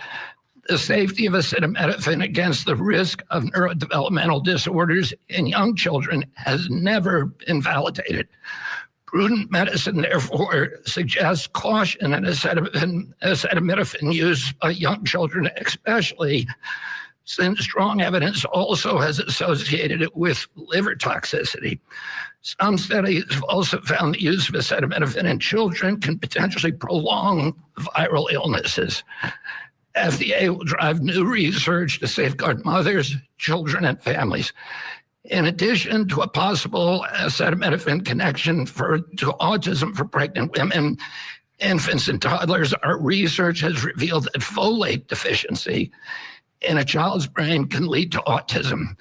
the safety of acetaminophen against the risk of neurodevelopmental disorders in young children has never been validated. Prudent medicine, therefore, suggests caution in acetaminophen use by young children, especially since strong evidence also has associated it with liver toxicity. Some studies have also found the use of acetaminophen in children can potentially prolong viral illnesses. FDA will drive new research to safeguard mothers, children, and families. In addition to a possible acetaminophen connection to autism for pregnant women, infants, and toddlers, our research has revealed that folate deficiency in a child's brain can lead to autism.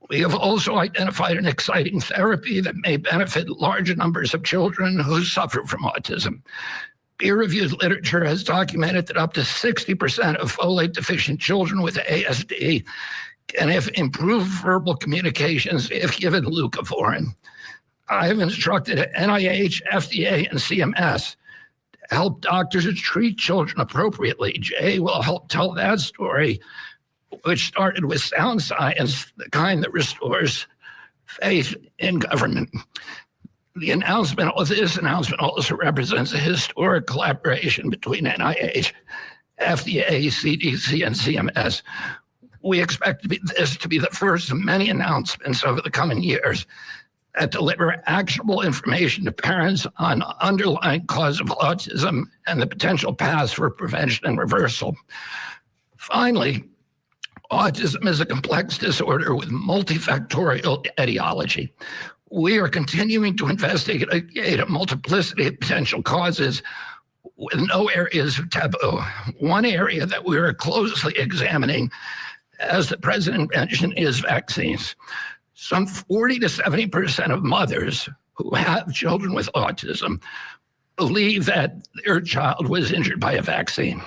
We have also identified an exciting therapy that may benefit large numbers of children who suffer from autism. Peer-reviewed literature has documented that up to 60% of folate-deficient children with ASD can have improved verbal communications if given leucovorin. I have instructed NIH, FDA, and CMS to help doctors treat children appropriately. Jay will help tell that story, which started with sound science, the kind that restores faith in government. This announcement also represents a historic collaboration between NIH, FDA, CDC, and CMS. We expect this to be the first of many announcements over the coming years that deliver actionable information to parents on underlying cause of autism and the potential paths for prevention and reversal. Finally, autism is a complex disorder with multifactorial etiology. We are continuing to investigate a multiplicity of potential causes with no areas of taboo. One area that we are closely examining, as the president mentioned, is vaccines. Some 40 to 70% of mothers who have children with autism believe that their child was injured by a vaccine.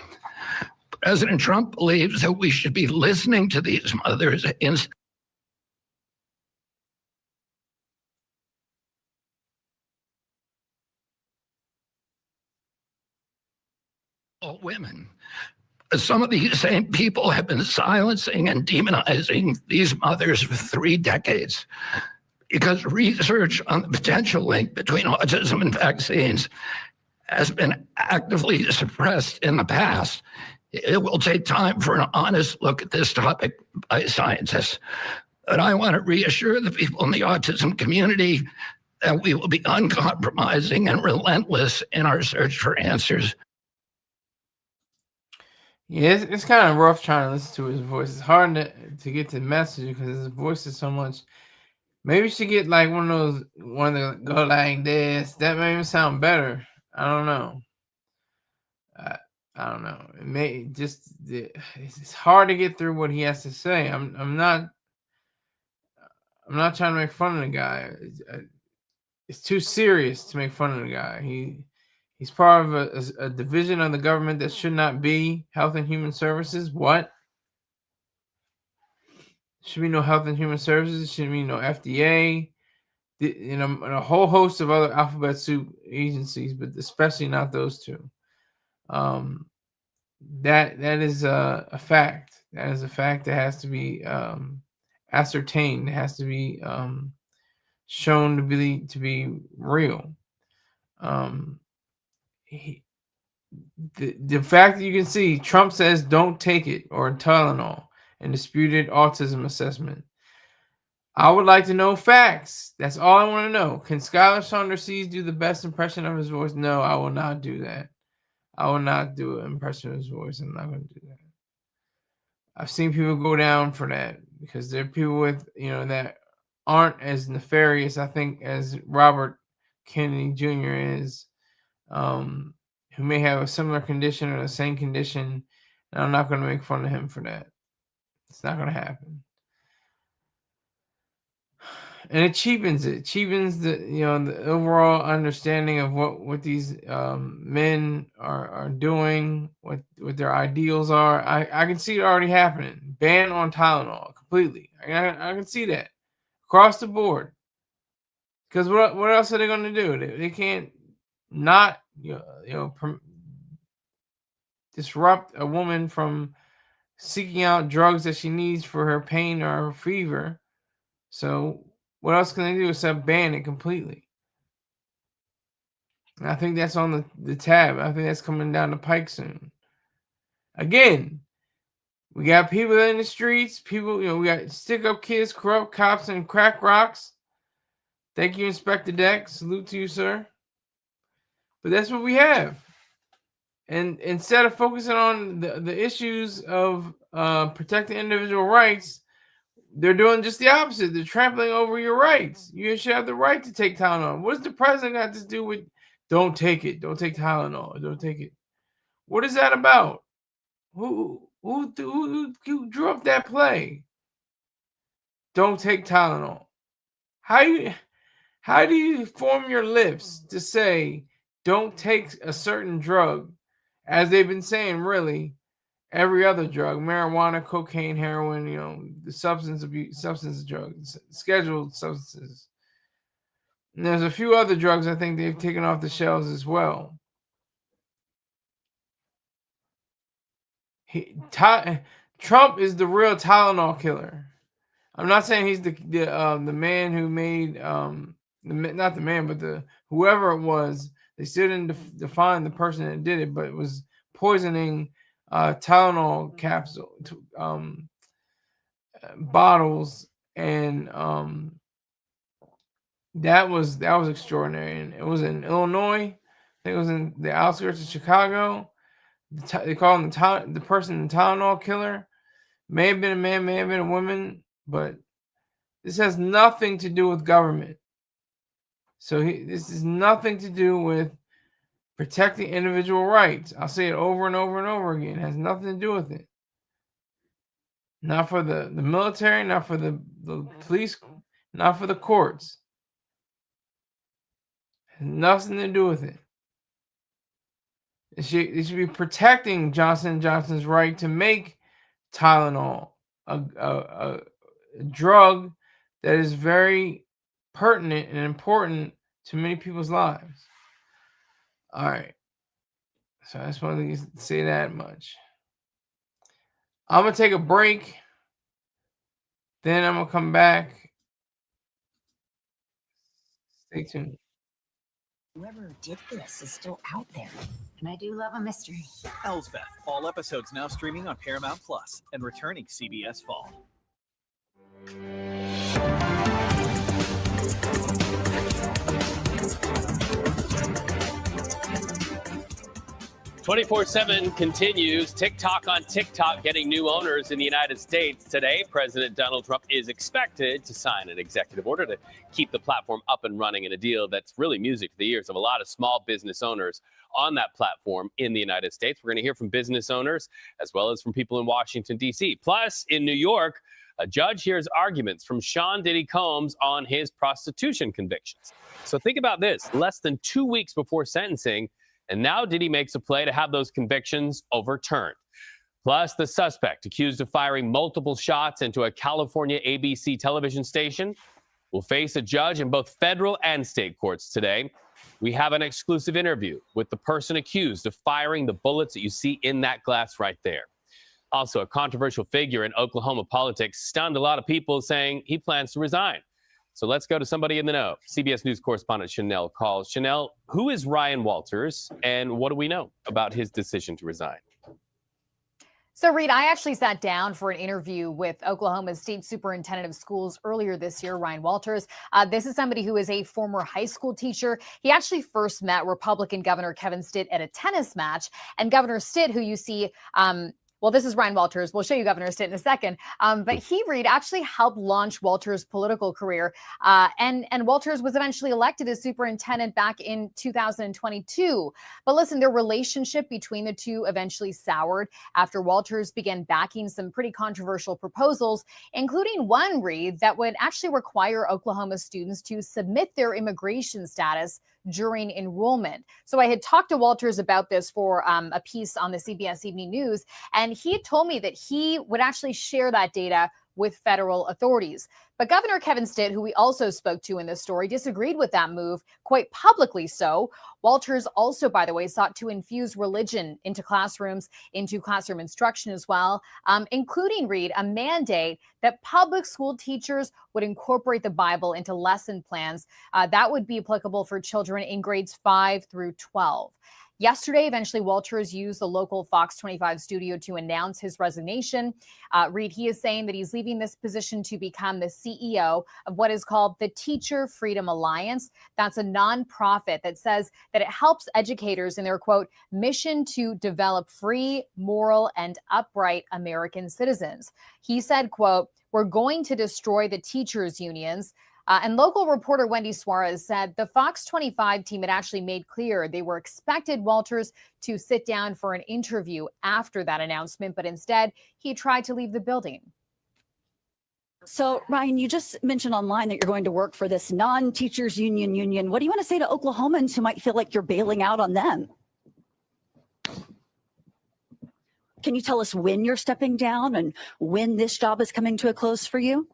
President Trump believes that we should be listening to these mothers instead of women. Some of these same people have been silencing and demonizing these mothers for 3 decades because research on the potential link between autism and vaccines has been actively suppressed in the past. It will take time for an honest look at this topic by scientists. But I want to reassure the people in the autism community that we will be uncompromising and relentless in our search for answers. Yeah, it's kind of rough trying to listen to his voice. It's hard to get the message because his voice is so much. Maybe you should get like one that go like this. That made him sound better. I don't know. I don't know. It may just it's hard to get through what he has to say. I'm not trying to make fun of the guy. It's too serious to make fun of the guy. He's part of a division of the government that should not be Health and Human Services. What? Should be no Health and Human Services. Should be no FDA. And a whole host of other alphabet soup agencies, but especially not those two. That is a fact. That is a fact that has to be ascertained. It has to be shown to be real. The fact that you can see Trump says don't take it or Tylenol in disputed autism assessment. I would like to know facts. That's all I want to know. Can Skylar Saunders do the best impression of his voice? No, I will not do that. I will not do an impression of his voice. I'm not going to do that. I've seen people go down for that because there are people with, that aren't as nefarious, I think, as Robert Kennedy Jr. is, who may have a similar condition or the same condition. And I'm not going to make fun of him for that. It's not going to happen. And it cheapens it. Cheapens the the overall understanding of what these men are doing, what their ideals are. I can see it already happening. Ban on Tylenol completely. I can see that across the board. Because what else are they going to do? They can't not disrupt a woman from seeking out drugs that she needs for her pain or her fever. So what else can they do except ban it completely? And I think that's on the tab. I think that's coming down the pike soon. Again, we got people in the streets. People, we got stick-up kids, corrupt cops, and crack rocks. Thank you, Inspector Deck. Salute to you, sir. But that's what we have. And instead of focusing on the issues of protecting individual rights, they're doing just the opposite. They're trampling over your rights. You should have the right to take Tylenol. What does the president got to do with don't take it? Don't take Tylenol. Don't take it. What is that about? Who drew up that play? Don't take Tylenol. How do you form your lips to say don't take a certain drug, as they've been saying really every other drug, marijuana, cocaine, heroin, the substance drugs, scheduled substances. And there's a few other drugs I think they've taken off the shelves as well. Trump is the real Tylenol killer. I'm not saying he's the man who made not the man, but the whoever it was, they still didn't define the person that did it, but it was poisoning Tylenol capsule bottles, and that was extraordinary. And it was in Illinois. I think it was in the outskirts of Chicago. They call him the person, the Tylenol killer. May have been a man, may have been a woman, but this has nothing to do with government. So this is nothing to do with protecting individual rights. I'll say it over and over and over again. It has nothing to do with it. Not for the military, not for the police, not for the courts. It has nothing to do with it. It should be protecting Johnson & Johnson's right to make Tylenol, a drug that is very pertinent and important to many people's lives. All right. So I just wanted to say that much. I'm going to take a break. Then I'm going to come back. Stay tuned. Whoever did this is still out there, and I do love a mystery. Elsbeth, all episodes now streaming on Paramount Plus and returning CBS Fall. 24/7 continues. TikTok on TikTok getting new owners in the United States. Today, President Donald Trump is expected to sign an executive order to keep the platform up and running in a deal that's really music to the ears of a lot of small business owners on that platform in the United States. We're going to hear from business owners as well as from people in Washington, D.C. Plus, in New York, a judge hears arguments from Sean Diddy Combs on his prostitution convictions. So think about this. Less than 2 weeks before sentencing, and now Diddy makes a play to have those convictions overturned. Plus, the suspect accused of firing multiple shots into a California ABC television station will face a judge in both federal and state courts today. We have an exclusive interview with the person accused of firing the bullets that you see in that glass right there. Also, a controversial figure in Oklahoma politics stunned a lot of people, saying he plans to resign. So let's go to somebody in the know. CBS News correspondent Chanel calls. Chanel, who is Ryan Walters, and what do we know about his decision to resign? So, Reed, I actually sat down for an interview with Oklahoma's state superintendent of schools earlier this year, Ryan Walters. This is somebody who is a former high school teacher. He actually first met Republican Governor Kevin Stitt at a tennis match. And Governor Stitt, who you see, well, this is Ryan Walters. We'll show you Governor Stitt in a second. But he, Reed, actually helped launch Walters' political career. And Walters was eventually elected as superintendent back in 2022. But listen, their relationship between the two eventually soured after Walters began backing some pretty controversial proposals, including one, Reed, that would actually require Oklahoma students to submit their immigration status during enrollment. So I had talked to Walters about this for a piece on the CBS Evening News, and he had told me that he would actually share that data with federal authorities. But Governor Kevin Stitt, who we also spoke to in this story, disagreed with that move, quite publicly so. Walters also, by the way, sought to infuse religion into classroom instruction as well, including, Reed, a mandate that public school teachers would incorporate the Bible into lesson plans. That would be applicable for children in grades 5 through 12. Yesterday, eventually, Walters used the local Fox 25 studio to announce his resignation. Reed, he is saying that he's leaving this position to become the CEO of what is called the Teacher Freedom Alliance. That's a nonprofit that says that it helps educators in their, quote, mission to develop free, moral, and upright American citizens. He said, quote, we're going to destroy the teachers' unions. And local reporter Wendy Suarez said the Fox 25 team had actually made clear they were expected Walters to sit down for an interview after that announcement, but instead he tried to leave the building. So, Ryan, you just mentioned online that you're going to work for this non-teachers union. What do you want to say to Oklahomans who might feel like you're bailing out on them? Can you tell us when you're stepping down and when this job is coming to a close for you?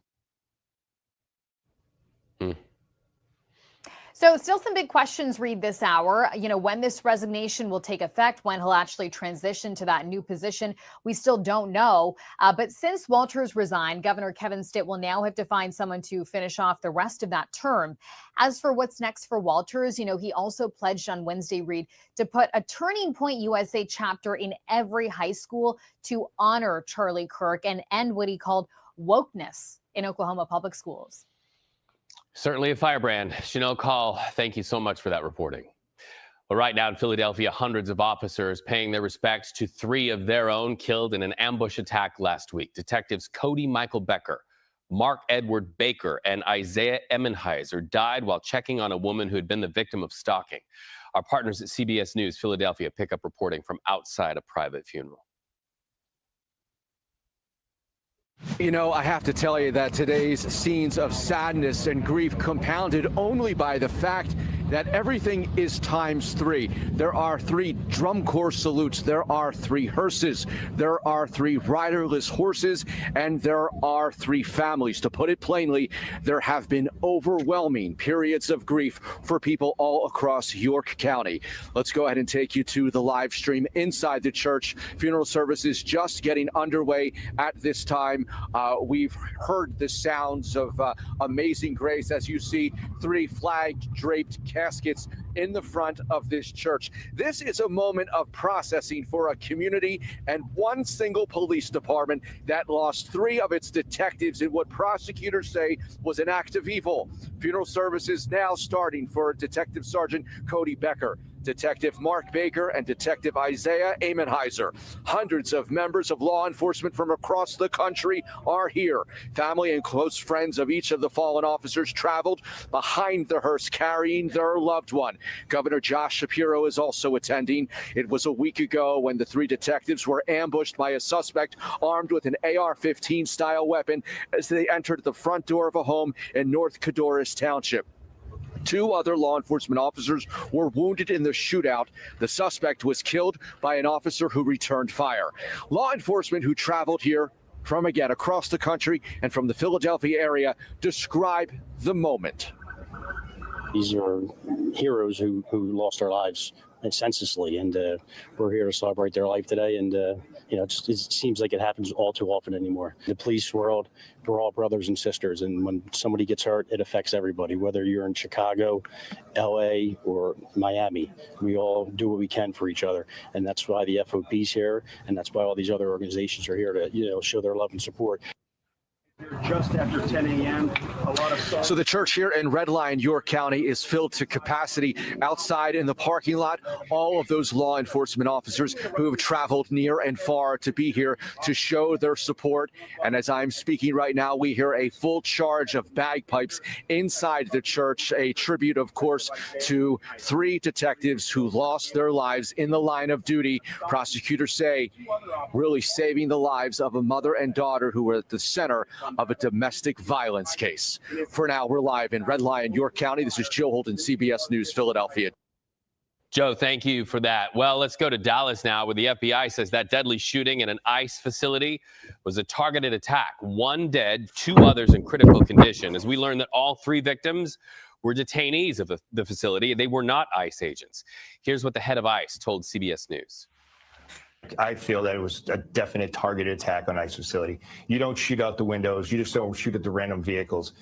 So still some big questions, Reed, this hour. You know, when this resignation will take effect, when he'll actually transition to that new position, we still don't know. But since Walters resigned, Governor Kevin Stitt will now have to find someone to finish off the rest of that term. As for what's next for Walters, you know, he also pledged on Wednesday, Reed, to put a Turning Point USA chapter in every high school to honor Charlie Kirk and end what he called wokeness in Oklahoma public schools. Certainly a firebrand. Chanel Call, thank you so much for that reporting. Well, right now in Philadelphia, hundreds of officers paying their respects to 3 of their own killed in an ambush attack last week. Detectives Cody Michael Becker, Mark Edward Baker, and Isaiah Emmenheiser died while checking on a woman who had been the victim of stalking. Our partners at CBS News Philadelphia pick up reporting from outside a private funeral. You know, I have to tell you that today's scenes of sadness and grief compounded only by the fact that everything is ×3. There are 3 drum corps salutes, there are 3 hearses, there are 3 riderless horses, and there are 3 families. To put it plainly, there have been overwhelming periods of grief for people all across York County. Let's go ahead and take you to the live stream inside the church. Funeral services just getting underway at this time. We've heard the sounds of Amazing Grace as you see 3 flag-draped caskets in the front of this church. This is a moment of processing for a community and one single police department that lost 3 of its detectives in what prosecutors say was an act of evil. Funeral services now starting for Detective Sergeant Cody Becker, Detective Mark Baker, and Detective Isaiah Emmenheiser. Hundreds of members of law enforcement from across the country are here. Family and close friends of each of the fallen officers traveled behind the hearse carrying their loved one. Governor Josh Shapiro is also attending. It was a week ago when the 3 detectives were ambushed by a suspect armed with an AR-15 style weapon as they entered the front door of a home in North Cadorus Township. 2 other law enforcement officers were wounded in the shootout. The suspect was killed by an officer who returned fire. Law enforcement who traveled here from, again, across the country and from the Philadelphia area describe the moment. These are heroes who lost their lives senselessly, and we're here to celebrate their life today. And you know, it seems like it happens all too often anymore. The police world, we're all brothers and sisters, and when somebody gets hurt, it affects everybody. Whether you're in Chicago, LA, or Miami, we all do what we can for each other, and that's why the FOP's here, and that's why all these other organizations are here to show their love and support. Just after 10 a.m., a lot of So the church here in Red Lion, York County, is filled to capacity. Outside in the parking lot, all of those law enforcement officers who have traveled near and far to be here to show their support. And as I'm speaking right now, we hear a full charge of bagpipes inside the church, a tribute, of course, to 3 detectives who lost their lives in the line of duty. Prosecutors say really saving the lives of a mother and daughter who were at the center of a domestic violence case. For now, we're live in Red Lion, York County. This is Joe Holden, CBS News, Philadelphia. Joe, thank you for that. Well, let's go to Dallas now, where the FBI says that deadly shooting in an ICE facility was a targeted attack. 1 dead, 2 others in critical condition. As we learned that all 3 victims were detainees of the facility. They were not ICE agents. Here's what the head of ICE told CBS News. I feel that it was a definite targeted attack on ICE facility. You don't shoot out the windows. You just don't shoot at the random vehicles.